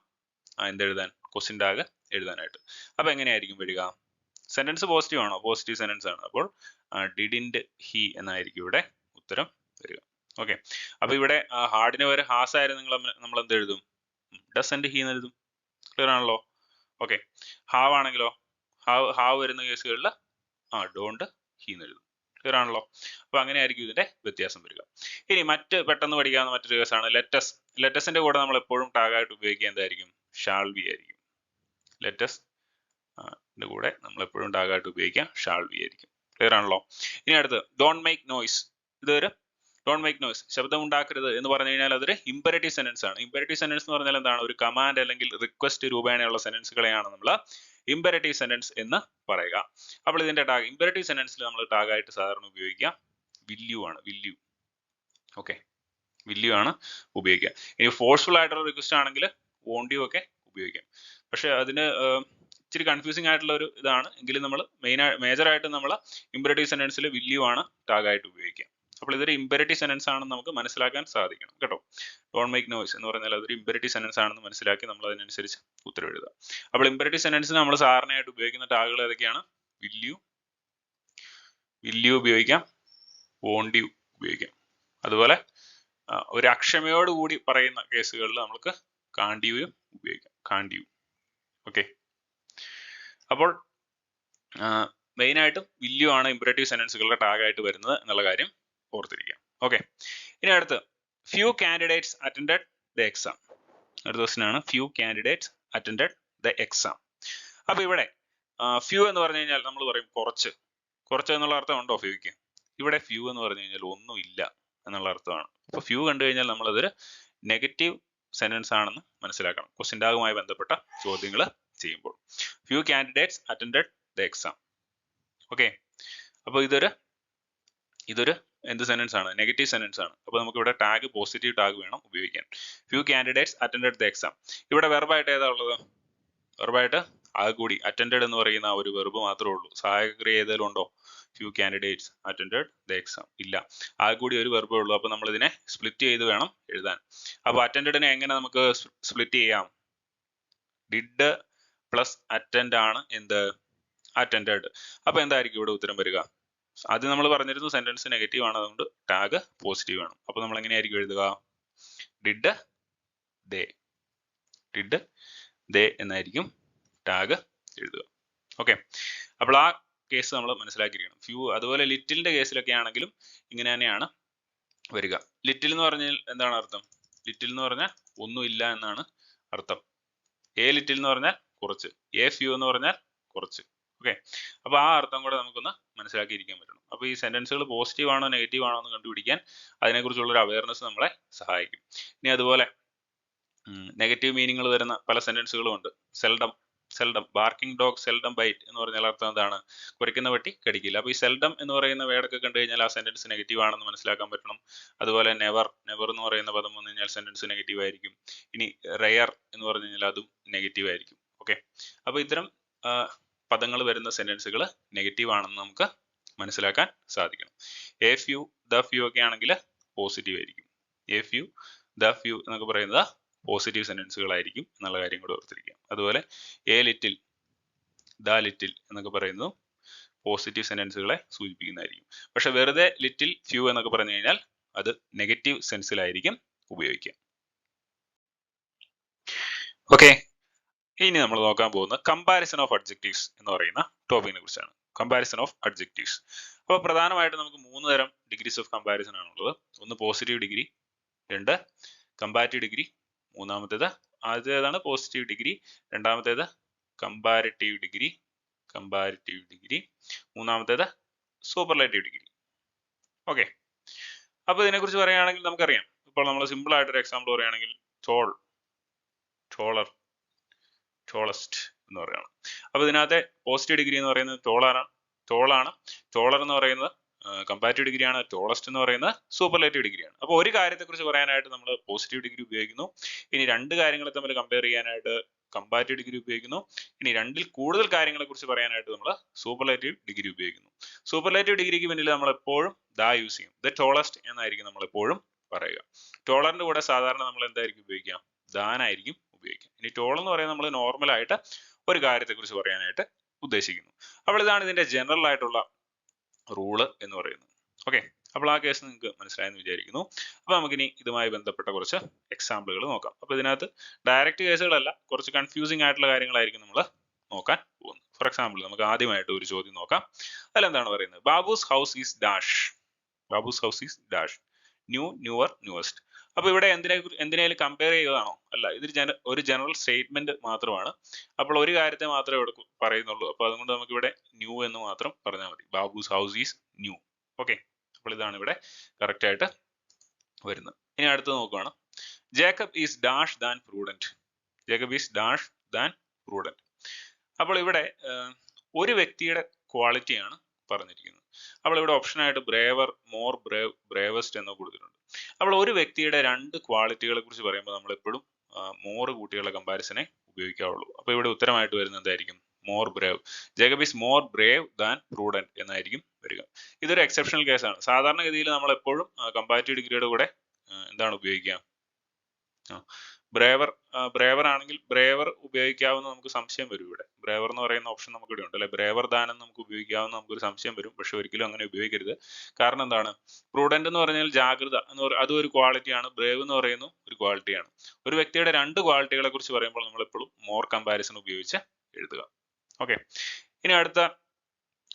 എന്തെഴുതാൻ? ക്വസ്റ്റ്യൻ ടാഗ് എഴുതാനായിട്ട്. അപ്പൊ എങ്ങനെയായിരിക്കും വരിക? സെന്റൻസ് പോസിറ്റീവ് ആണോ? പോസിറ്റീവ് സെന്റൻസ് ആണ്. അപ്പോൾ ഡിഡിന്റ് ഹി എന്നായിരിക്കും ഇവിടെ ഉത്തരം വരിക. ഓക്കെ, അപ്പൊ ഇവിടെ ഹാർഡിന് വരെ ഹാസ് ആയിരുന്നു നമ്മൾ എന്ത് എഴുതും? ഡസന്റ് ഹി എന്ന് എഴുതും. ക്ലിയർ ആണല്ലോ? ഓക്കെ, ഹാവ് ആണെങ്കിലോ, ഹാവ് വരുന്ന കേസുകളിൽ ഡോണ്ട് ഹി എന്ന് എഴുതും. ക്ലിയർ ആണല്ലോ? അപ്പൊ അങ്ങനെയായിരിക്കും ഇതിന്റെ വ്യത്യാസം വരിക. ഇനി പെട്ടെന്ന് പഠിക്കാവുന്ന മറ്റൊരു കേസാണ് ലെറ്റസ്. ലെറ്റസിന്റെ കൂടെ നമ്മൾ എപ്പോഴും ടാഗായിട്ട് ഉപയോഗിക്കുക എന്തായിരിക്കും? ഷാൾ ബി ആയിരിക്കും. ലെറ്റസ് കൂടെ നമ്മൾ എപ്പോഴും ടാഗായിട്ട് ഉപയോഗിക്കുക ഷാൾ ബി ആയിരിക്കും. ക്ലിയർ ആണല്ലോ? ഇനി അടുത്ത് ഡോണ്ട് മേക്ക് നോയ്സ്. ഇതൊരു ഡോണ്ട് മേക്ക് നോയ്സ്, ശബ്ദം ഉണ്ടാക്കരുത് എന്ന് പറഞ്ഞു കഴിഞ്ഞാൽ അതൊരു ഇമ്പരേറ്റീവ് സെന്റൻസ് ആണ്. ഇമ്പരേറ്റീവ് സെന്റൻസ് എന്ന് പറഞ്ഞാൽ എന്താണ്? ഒരു കമാൻഡ് അല്ലെങ്കിൽ റിക്വസ്റ്റ് രൂപേണയുള്ള സെന്റൻസുകളെയാണ് നമ്മൾ ഇമ്പരേറ്റീവ് സെന്റൻസ് എന്ന് പറയുക. അപ്പോൾ ഇതിന്റെ ടാഗ്, ഇമ്പരേറ്റീവ് സെന്റൻസിൽ നമ്മൾ ടാഗ് ആയിട്ട് സാധാരണ ഉപയോഗിക്കുക വില്യു ആണ്. വില്യു, ഓക്കെ, വില്യു ആണ് ഉപയോഗിക്കുക. ഇനി ഫോഴ്സ്ഫുൾ ആയിട്ടുള്ള റിക്വസ്റ്റ് ആണെങ്കിൽ വോണ്ട് യു ഒക്കെ ഉപയോഗിക്കാം. പക്ഷെ അതിന് ഇച്ചിരി കൺഫ്യൂസിംഗ് ആയിട്ടുള്ള ഒരു ഇതാണ്. എങ്കിലും നമ്മൾ മേജർ ആയിട്ട് നമ്മൾ ഇമ്പരേറ്റീവ് സെന്റൻസിൽ വില്യു ആണ് ടാഗ് ആയിട്ട് ഉപയോഗിക്കുക. അപ്പോൾ ഇതൊരു ഇമ്പരേറ്റീവ് സെന്റൻസ് ആണെന്ന് നമുക്ക് മനസ്സിലാക്കാൻ സാധിക്കണം കേട്ടോ. ഡോണ്ട് മേക്ക് നോയ്സ് എന്ന് പറഞ്ഞാൽ അതൊരു ഇമ്പരേറ്റീവ് സെന്റൻസ് ആണെന്ന് മനസ്സിലാക്കി നമ്മൾ അതിനനുസരിച്ച് ഉത്തരം എഴുതുക. അപ്പോൾ ഇമ്പരേറ്റീവ് സെന്റൻസിന് നമ്മൾ സാധാരണയായിട്ട് ഉപയോഗിക്കുന്ന ടാഗുകൾ ഏതൊക്കെയാണ്? വില്യു ഉപയോഗിക്കാം, വോണ്ട് യു ഉപയോഗിക്കാം. അതുപോലെ ഒരു അക്ഷമയോട് കൂടി പറയുന്ന കേസുകളിൽ നമുക്ക് കാണ്ട് യുയും ഉപയോഗിക്കാം, കാണ്ട് യു. ഓക്കെ, അപ്പോൾ മെയിൻ ആയിട്ടും വില്യു ആണ് ഇമ്പരേറ്റീവ് സെന്റൻസുകളുടെ ടാഗ് ആയിട്ട് വരുന്നത് എന്നുള്ള കാര്യം ഓർത്തിരിക്കാം. ഓക്കെ, ഇനി അടുത്ത് few candidates attended the exam. അടുത്ത ക്വസ്റ്റ്യൻ ആണ് few candidates attended the exam. അപ്പൊ ഇവിടെ ഫ്യൂ എന്ന് പറഞ്ഞു കഴിഞ്ഞാൽ നമ്മൾ പറയും കുറച്ച്. കുറച്ച് എന്നുള്ള അർത്ഥം ഉണ്ടോ ഫ്യൂക്ക്? ഇവിടെ ഫ്യൂ എന്ന് പറഞ്ഞു കഴിഞ്ഞാൽ ഒന്നുമില്ല എന്നുള്ള അർത്ഥമാണ്. അപ്പൊ ഫ്യൂ കണ്ടു കഴിഞ്ഞാൽ നമ്മൾ അതൊരു നെഗറ്റീവ് സെന്റൻസ് ആണെന്ന് മനസ്സിലാക്കണം ക്വസ്റ്റ്യൻ ടാഗുമായി ബന്ധപ്പെട്ട ചോദ്യങ്ങൾ ചെയ്യുമ്പോൾ. Few candidates attended the exam. Okay, അപ്പോൾ ഇതൊരു എന്ത് സെന്റൻസ് ആണ്? നെഗറ്റീവ് സെന്റൻസ് ആണ്. അപ്പോൾ നമുക്ക് ഇവിടെ ടാഗ് പോസിറ്റീവ് ടാഗ് വേണം ഉപയോഗിക്കാൻ. Few candidates attended the exam. ഇവിടെ വെർബായിട്ട് ഏതാ ഉള്ളത്? വെർബായിട്ട് ആകെക്കൂടി അറ്റൻഡഡ് എന്ന് പറയുന്ന ഒരു വെർബ് മാത്രമേ ഉള്ളൂ. സഹായക്രിയ ഏതെങ്കിലും ഉണ്ടോ? Few candidates attended the exam ഇല്ല, ആകെക്കൂടി ഒരു വെർബേ ഉള്ളൂ. അപ്പോൾ നമ്മൾ ഇതിനെ സ്പ്ലിറ്റ് ചെയ്ത് വേണം എഴുതാൻ. അപ്പോൾ അറ്റൻഡഡിനെ എങ്ങനെ നമുക്ക് സ്പ്ലിറ്റ് ചെയ്യാം? ഡിഡ് പ്ലസ് അറ്റൻഡ് ആണ് എന്ത്? അറ്റൻഡഡ്. അപ്പോൾ എന്തായിരിക്കും ഇവിടെ ഉത്തരം വരിക? അത് നമ്മൾ പറഞ്ഞിരുന്നു സെന്റൻസ് നെഗറ്റീവ് ആണ്, അതുകൊണ്ട് ടാഗ് പോസിറ്റീവ് ആണ്. അപ്പോൾ നമ്മൾ എങ്ങനെയായിരിക്കും എഴുതുക? ഡിഡ് ദേ എന്നായിരിക്കും ടാഗ് എഴുതുക. ഓക്കെ, അപ്പോൾ ആ കേസ് നമ്മൾ മനസ്സിലാക്കിയിരിക്കണം. ഫ്യൂ, അതുപോലെ ലിറ്റിലിന്റെ കേസിലൊക്കെ ആണെങ്കിലും ഇങ്ങനെ തന്നെയാണ് വരിക. ലിറ്റിൽ എന്ന് പറഞ്ഞാൽ എന്താണ് അർത്ഥം? ലിറ്റിൽ എന്ന് പറഞ്ഞാൽ ഒന്നുമില്ല എന്നാണ് അർത്ഥം. എ ലിറ്റിൽ എന്ന് പറഞ്ഞാൽ കുറച്ച്, എ ഫ്യൂ എന്ന് പറഞ്ഞാൽ കുറച്ച്. ഓക്കെ, അപ്പോൾ ആ അർത്ഥം കൂടെ നമുക്കൊന്ന് മനസ്സിലാക്കിയിരിക്കാൻ പറ്റണം. അപ്പോൾ ഈ സെന്റൻസുകൾ പോസിറ്റീവ് ആണോ നെഗറ്റീവ് ആണോ എന്ന് കണ്ടുപിടിക്കാൻ അതിനെക്കുറിച്ചുള്ള ഒരു അവയർനെസ് നമ്മളെ സഹായിക്കും. ഇനി അതുപോലെ നെഗറ്റീവ് മീനിങ്ങൾ വരുന്ന പല സെന്റൻസുകളും ഉണ്ട്. Seldom, barking dog seldom bite എന്ന് പറഞ്ഞാൽ അർത്ഥം എന്താണ്? കുരയ്ക്കുന്ന പട്ടി കടിക്കില്ല. അപ്പോൾ ഈ സെൽഡം എന്ന് പറയുന്ന വേർഡൊക്കെ കണ്ടു കഴിഞ്ഞാൽ ആ സെന്റൻസ് നെഗറ്റീവ് ആണെന്ന് മനസ്സിലാക്കാൻ പറ്റണം. അതുപോലെ നെവർ എന്ന് പറയുന്ന പദം വന്നു കഴിഞ്ഞാൽ സെന്റൻസ് നെഗറ്റീവ് ആയിരിക്കും. ഇനി റെയർ എന്ന് പറഞ്ഞു കഴിഞ്ഞാൽ അതും നെഗറ്റീവ് ആയിരിക്കും. ഓക്കെ, അപ്പോൾ ഇത്തരം പദങ്ങൾ വരുന്ന സെന്റൻസുകൾ നെഗറ്റീവ് ആണെന്ന് നമുക്ക് മനസ്സിലാക്കാൻ സാധിക്കണം. എ ഫ്യൂ, ദ ഫ്യൂ ഒക്കെ ആണെങ്കിൽ പോസിറ്റീവ് ആയിരിക്കും. എ ഫ്യൂ, ദ ഫ്യൂ എന്നൊക്കെ പറയുന്നത് പോസിറ്റീവ് സെന്റൻസുകളായിരിക്കും എന്നുള്ള കാര്യം കൂടെ ഓർത്തിരിക്കുക. അതുപോലെ എ ലിറ്റിൽ, ദ ലിറ്റിൽ എന്നൊക്കെ പറയുന്നതും പോസിറ്റീവ് സെന്റൻസുകളെ സൂചിപ്പിക്കുന്നതായിരിക്കും. പക്ഷെ വെറുതെ ലിറ്റിൽ ഫ്യൂ എന്നൊക്കെ പറഞ്ഞു കഴിഞ്ഞാൽ അത് നെഗറ്റീവ് സെൻസിലായിരിക്കും ഉപയോഗിക്കുക. ഓക്കെ, ഇനി നമ്മൾ നോക്കാൻ പോകുന്നത് കമ്പാരിസൺ ഓഫ് അഡ്ജക്റ്റീവ്സ് എന്ന് പറയുന്ന ടോപ്പിക്കിനെ കുറിച്ചാണ്. Comparison of adjectives. അപ്പോൾ പ്രധാനമായിട്ട് നമുക്ക് 3 തരം ഡിഗ്രീസ് ഓഫ് കമ്പാരിസൺ ആണുള്ളത്. ഒന്ന് പോസിറ്റീവ് ഡിഗ്രി, 2 കമ്പാരിറ്റീവ് ഡിഗ്രി, മൂന്നാമത്തേത് ആദ്യത്തേതാണ് പോസിറ്റീവ് ഡിഗ്രി, രണ്ടാമത്തേത് കമ്പാരിറ്റീവ് ഡിഗ്രി, മൂന്നാമത്തേത് സൂപ്പർലേറ്റീവ് ഡിഗ്രി. ഓക്കെ, അപ്പോൾ ഇതിനെക്കുറിച്ച് പറയുകയാണെങ്കിൽ നമുക്കറിയാം. ഇപ്പോൾ നമ്മൾ സിമ്പിൾ ആയിട്ടൊരു എക്സാമ്പിൾ പറയുകയാണെങ്കിൽ ടോൾ, ടോളർ, ടോളസ്റ്റ് എന്ന് പറയുന്നത്. അപ്പോൾ ഇതിനകത്തെ പോസിറ്റീവ് ഡിഗ്രി എന്ന് പറയുന്നത് ടോളർ എന്ന് പറയുന്നത് കമ്പാരിറ്റീവ് ഡിഗ്രിയാണ്. ടോളസ്റ്റ് എന്ന് പറയുന്നത് സൂപ്പർലേറ്റീവ് ഡിഗ്രിയാണ്. അപ്പോൾ ഒരു കാര്യത്തെക്കുറിച്ച് പറയാനായിട്ട് നമ്മൾ പോസിറ്റീവ് ഡിഗ്രി ഉപയോഗിക്കുന്നു. ഇനി 2 കാര്യങ്ങളെ തമ്മിൽ കമ്പയർ ചെയ്യാനായിട്ട് കമ്പാരിറ്റീവ് ഡിഗ്രി ഉപയോഗിക്കുന്നു. ഇനി 2ൽ കൂടുതൽ കാര്യങ്ങളെ കുറിച്ച് പറയാനായിട്ട് നമ്മൾ സൂപ്പർലേറ്റീവ് ഡിഗ്രി ഉപയോഗിക്കുന്നു. സൂപ്പർലേറ്റീവ് ഡിഗ്രിക്ക് പിന്നിൽ നമ്മൾ എപ്പോഴും ദ യൂസ് ചെയ്യും. ദ ടോളസ്റ്റ് എന്നായിരിക്കും നമ്മൾ എപ്പോഴും പറയുക. ടോളറിന്റെ കൂടെ സാധാരണ നമ്മൾ എന്തായിരിക്കും ഉപയോഗിക്കുക? ദാനായിരിക്കും ഉപയോഗിക്കുക. ഇനി ടോൾ എന്ന് പറയുന്നത് നമ്മൾ നോർമൽ ആയിട്ട് ഒരു കാര്യത്തെക്കുറിച്ച് പറയാനായിട്ട് ഉദ്ദേശിക്കുന്നു. അപ്പോൾ ഇതാണ് ഇതിന്റെ ജനറൽ ആയിട്ടുള്ള റൂള് എന്ന് പറയുന്നത്. ഓക്കെ, അപ്പോൾ ആ കേസ് നിങ്ങൾക്ക് മനസ്സിലായെന്ന് വിചാരിക്കുന്നു. അപ്പോൾ നമുക്കിനി ഇതുമായി ബന്ധപ്പെട്ട കുറച്ച് എക്സാമ്പിളുകൾ നോക്കാം. അപ്പോൾ ഇതിനകത്ത് ഡയറക്റ്റ് കേസുകളല്ല, കുറച്ച് കൺഫ്യൂസിംഗ് ആയിട്ടുള്ള കാര്യങ്ങളായിരിക്കും നമ്മൾ നോക്കാൻ പോകുന്നത്. ഫോർ എക്സാമ്പിൾ നമുക്ക് ആദ്യമായിട്ട് ഒരു ചോദ്യം നോക്കാം. അതിലെന്താണ് പറയുന്നത്? Babu's house is dash. Babu's house is dash. New, newer, newest. അപ്പോൾ ഇവിടെ എന്തിനേലും കമ്പയർ ചെയ്യുകയാണോ? അല്ല, ഇതൊരു ഒരു ജനറൽ സ്റ്റേറ്റ്മെന്റ് മാത്രമാണ്. അപ്പോൾ ഒരു കാര്യത്തെ മാത്രമേ ഇവിടെ പറയുന്നുള്ളൂ. അപ്പോൾ അതുകൊണ്ട് നമുക്ക് ഇവിടെ ന്യൂ എന്ന് മാത്രം പറഞ്ഞാൽ മതി. Babu's house is new. Okay, അപ്പോൾ ഇതാണ് ഇവിടെ കറക്റ്റ് ആയിട്ട് വരുന്നത്. ഇനി അടുത്തത് നോക്കുകയാണ്. Jacob is dash than prudent. Jacob is dash than prudent. അപ്പോൾ ഇവിടെ ഒരു വ്യക്തിയുടെ ക്വാളിറ്റിയാണ് പറഞ്ഞിരിക്കുന്നത്. അപ്പോൾ ഇവിടെ ഓപ്ഷനായിട്ട് ബ്രേവർ, മോർ ബ്രേവ്, ബ്രേവസ്റ്റ് എന്ന് കൊടുത്തിട്ടുണ്ട്. അപ്പോൾ ഒരു വ്യക്തിയുടെ രണ്ട് ക്വാളിറ്റികളെ കുറിച്ച് പറയുമ്പോൾ നമ്മൾ എപ്പോഴും മോർ കൂട്ടിയുള്ള കമ്പാരിസനെ ഉപയോഗിക്കാവുള്ളൂ. അപ്പോൾ ഇവിടെ ഉത്തരമായിട്ട് വരുന്നത് എന്തായിരിക്കും? More Brave. Jacob is more Brave than prudent എന്നായിരിക്കും വരിക. ഇതൊരു എക്സെപ്ഷണൽ കേസാണ്. സാധാരണഗതിയിൽ നമ്മൾ എപ്പോഴും കമ്പാരിറ്റീവ് ഡിഗ്രിയുടെ കൂടെ എന്താണ് ഉപയോഗിക്കുക? ബ്രേവർ. ബ്രേവർ ആണെങ്കിൽ ബ്രേവർ ഉപയോഗിക്കാവുന്ന നമുക്ക് സംശയം വരും. ഇവിടെ ബ്രേവർ എന്ന് പറയുന്ന ഓപ്ഷൻ നമുക്ക് ഇവിടെ ഉണ്ട് അല്ലെ. ബ്രേവർ ദാനം നമുക്ക് ഉപയോഗിക്കാവുന്ന നമുക്കൊരു സംശയം വരും. പക്ഷെ ഒരിക്കലും അങ്ങനെ ഉപയോഗിക്കരുത്. കാരണം എന്താണ്? പ്രൂഡന്റ് എന്ന് പറഞ്ഞാൽ ജാഗ്രത എന്ന് അതും ഒരു ക്വാളിറ്റിയാണ്. ബ്രേവ് എന്ന് പറയുന്ന ഒരു ക്വാളിറ്റിയാണ്. ഒരു വ്യക്തിയുടെ രണ്ട് ക്വാളിറ്റികളെ കുറിച്ച് പറയുമ്പോൾ നമ്മൾ എപ്പോഴും മോർ കമ്പാരിസൺ ഉപയോഗിച്ച് എഴുതുക. ഓക്കെ. ഇനി അടുത്ത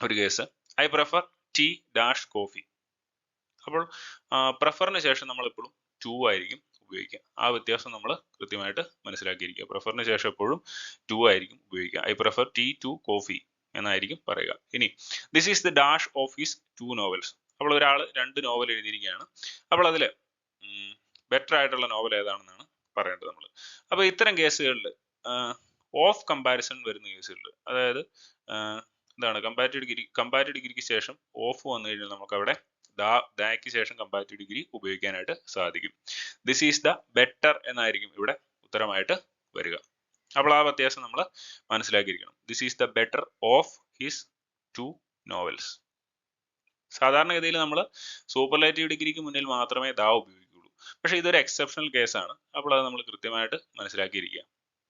ഒരു case, I prefer tea dash coffee. അപ്പോൾ പ്രിഫറിന് ശേഷം നമ്മൾ എപ്പോഴും ടു ആയിരിക്കും ഉപയോഗിക്കുക. ആ വ്യത്യാസം നമ്മൾ കൃത്യമായിട്ട് മനസ്സിലാക്കിയിരിക്കുക. പ്രിഫറിന് ശേഷം എപ്പോഴും ടു ആയിരിക്കും ഉപയോഗിക്കുക. I prefer tea to coffee എന്നായിരിക്കും പറയുക. ഇനി this is the dash of his two novels. അപ്പോൾ ഒരാൾ രണ്ട് നോവൽ എഴുതിയിരിക്കുകയാണ്. അപ്പോൾ അതിൽ ബെറ്റർ ആയിട്ടുള്ള നോവൽ ഏതാണെന്നാണ് പറയേണ്ടത് നമ്മൾ. അപ്പോൾ ഇത്തരം കേസുകളിൽ ഓഫ് കമ്പാരിസൺ വരുന്ന കേസുകളിൽ, അതായത് എന്താണ്, കമ്പാരിറ്റീവ് ഡിഗ്രിക്ക് ശേഷം ഓഫ് വന്നു കഴിഞ്ഞാൽ നമുക്ക് അവിടെ ദായ്ക്ക് ശേഷം കമ്പാരിറ്റീവ് ഡിഗ്രി ഉപയോഗിക്കാനായിട്ട് സാധിക്കും. ദിസ് ഈസ് ദ ബെറ്റർ എന്നായിരിക്കും ഇവിടെ ഉത്തരമായിട്ട് വരിക. അപ്പോൾ ആ വ്യത്യാസം നമ്മൾ മനസ്സിലാക്കിയിരിക്കണം. This is the better of his two novels. സാധാരണഗതിയിൽ നമ്മൾ സൂപ്പർലേറ്റീവ് ഡിഗ്രിക്ക് മുന്നിൽ മാത്രമേ ദാ ഉപയോഗിക്കുകയുള്ളൂ. പക്ഷേ ഇതൊരു എക്സെപ്ഷണൽ കേസാണ്. അപ്പോൾ അത് നമ്മൾ കൃത്യമായിട്ട് മനസ്സിലാക്കിയിരിക്കുക.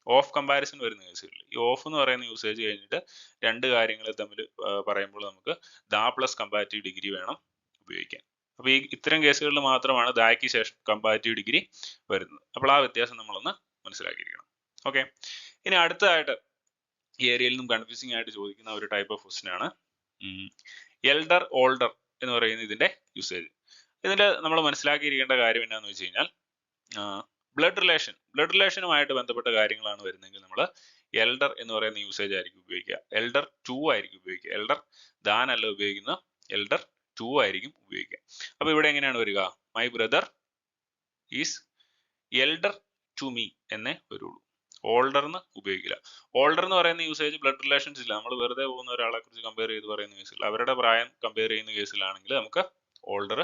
ഓഫ് കമ്പാരിസൺ വരുന്ന കേസുകളിൽ ഈ ഓഫ് എന്ന് പറയുന്ന യൂസേജ് കഴിഞ്ഞിട്ട് രണ്ട് കാര്യങ്ങൾ തമ്മിൽ പറയുമ്പോൾ നമുക്ക് ദാ പ്ലസ് കമ്പാരിറ്റീവ് ഡിഗ്രി വേണം ഉപയോഗിക്കാൻ. അപ്പോൾ ഇത്തരം കേസുകളിൽ മാത്രമാണ് ദായ്ക്ക് ശേഷം കമ്പാരിറ്റീവ് ഡിഗ്രി വരുന്നത്. അപ്പോൾ ആ വ്യത്യാസം നമ്മളൊന്ന് മനസ്സിലാക്കിയിരിക്കണം. ഓക്കെ. ഇനി അടുത്തതായിട്ട് ഈ ഏരിയയിൽ നിന്നും കൺഫ്യൂസിംഗ് ആയിട്ട് ചോദിക്കുന്ന ഒരു ടൈപ്പ് ഓഫ് ക്വസ്റ്റ്യൻ ആണ് എൽഡർ ഓൾഡർ എന്ന് പറയുന്ന ഇതിന്റെ യൂസേജ്. ഇതിന്റെ നമ്മൾ മനസ്സിലാക്കിയിരിക്കേണ്ട കാര്യം എന്താണെന്ന് വെച്ച് കഴിഞ്ഞാൽ ബ്ലഡ് റിലേഷനുമായിട്ട് ബന്ധപ്പെട്ട കാര്യങ്ങളാണ് വരുന്നതെങ്കിൽ നമ്മൾ എൽഡർ എന്ന് പറയുന്ന യൂസേജ് ആയിരിക്കും ഉപയോഗിക്കുക. എൽഡർ ടു ആയിരിക്കും ഉപയോഗിക്കുക. എൽഡർ ദാൻ അല്ല ഉപയോഗിക്കുന്ന, എൽഡർ ടു ആയിരിക്കും ഉപയോഗിക്കുക. അപ്പൊ ഇവിടെ എങ്ങനെയാണ് വരിക? My brother is elder to me എന്നേ വരുള്ളൂ. ഓൾഡർ എന്ന് ഉപയോഗിക്കില്ല. ഓൾഡർ എന്ന് പറയുന്ന യൂസേജ് ബ്ലഡ് റിലേഷൻസ് ഇല്ല. നമ്മൾ വെറുതെ പോകുന്ന ഒരാളെ കുറിച്ച് കമ്പയർ ചെയ്ത് പറയുന്ന കേസിൽ, അവരുടെ പ്രായം കമ്പയർ ചെയ്യുന്ന കേസിലാണെങ്കിൽ നമുക്ക് ഓൾഡർ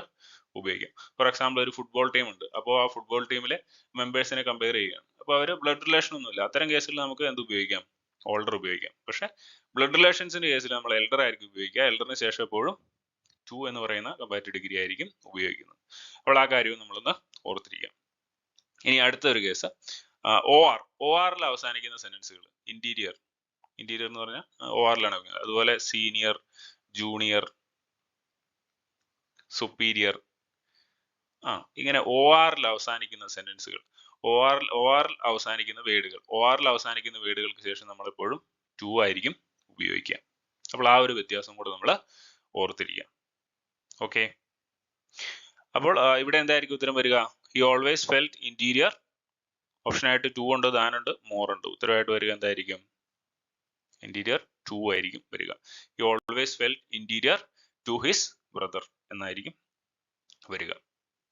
ഉപയോഗിക്കാം. ഫോർ എക്സാമ്പിൾ ഒരു ഫുട്ബോൾ ടീം ഉണ്ട്. അപ്പോൾ ആ ഫുട്ബോൾ ടീമിലെ മെമ്പേഴ്സിനെ കമ്പയർ ചെയ്യുകയാണ്. അപ്പോൾ അവർ ബ്ലഡ് റിലേഷൻ ഒന്നുമില്ല. അത്തരം കേസിൽ നമുക്ക് എന്ത് ഉപയോഗിക്കാം? ഓൾഡർ ഉപയോഗിക്കാം. പക്ഷെ ബ്ലഡ് റിലേഷൻസിന്റെ കേസിൽ നമ്മൾ എൽഡർ ആയിരിക്കും ഉപയോഗിക്കുക. എൽഡറിന് ശേഷം എപ്പോഴും ടു എന്ന് പറയുന്ന കമ്പാരിറ്റീവ് ഡിഗ്രി ആയിരിക്കും ഉപയോഗിക്കുന്നത്. അപ്പോൾ ആ കാര്യവും നമ്മളൊന്ന് ഓർത്തിരിക്കാം. ഇനി അടുത്ത ഒരു കേസ് ഒ ആറിൽ അവസാനിക്കുന്ന സെന്റൻസുകൾ. ഇന്റീരിയർ എന്ന് പറഞ്ഞാൽ ഒ ആറിലാണ്. അതുപോലെ സീനിയർ, ജൂനിയർ, സുപ്പീരിയർ, ഇങ്ങനെ ഒ ആറിൽ അവസാനിക്കുന്ന സെന്റൻസുകൾ, ഒ ആറിൽ അവസാനിക്കുന്ന വേർഡുകൾ, ഒ ആറിൽ അവസാനിക്കുന്ന വേർഡുകൾക്ക് ശേഷം നമ്മൾ എപ്പോഴും ടു ആയിരിക്കും ഉപയോഗിക്കുക. അപ്പോൾ ആ ഒരു വ്യത്യാസം കൂടെ നമ്മൾ ഓർത്തിരിക്കുക. ഓക്കെ. അപ്പോൾ ഇവിടെ എന്തായിരിക്കും ഉത്തരം വരിക? He always felt interior. ഓപ്ഷനായിട്ട് ടു ഉണ്ട്, ദാൻ ഉണ്ട്, മോർ ഉണ്ട്. ഉത്തരമായിട്ട് വരിക എന്തായിരിക്കും? ഇന്റീരിയർ ടു ആയിരിക്കും വരിക. He always felt interior to his brother എന്നായിരിക്കും വരിക.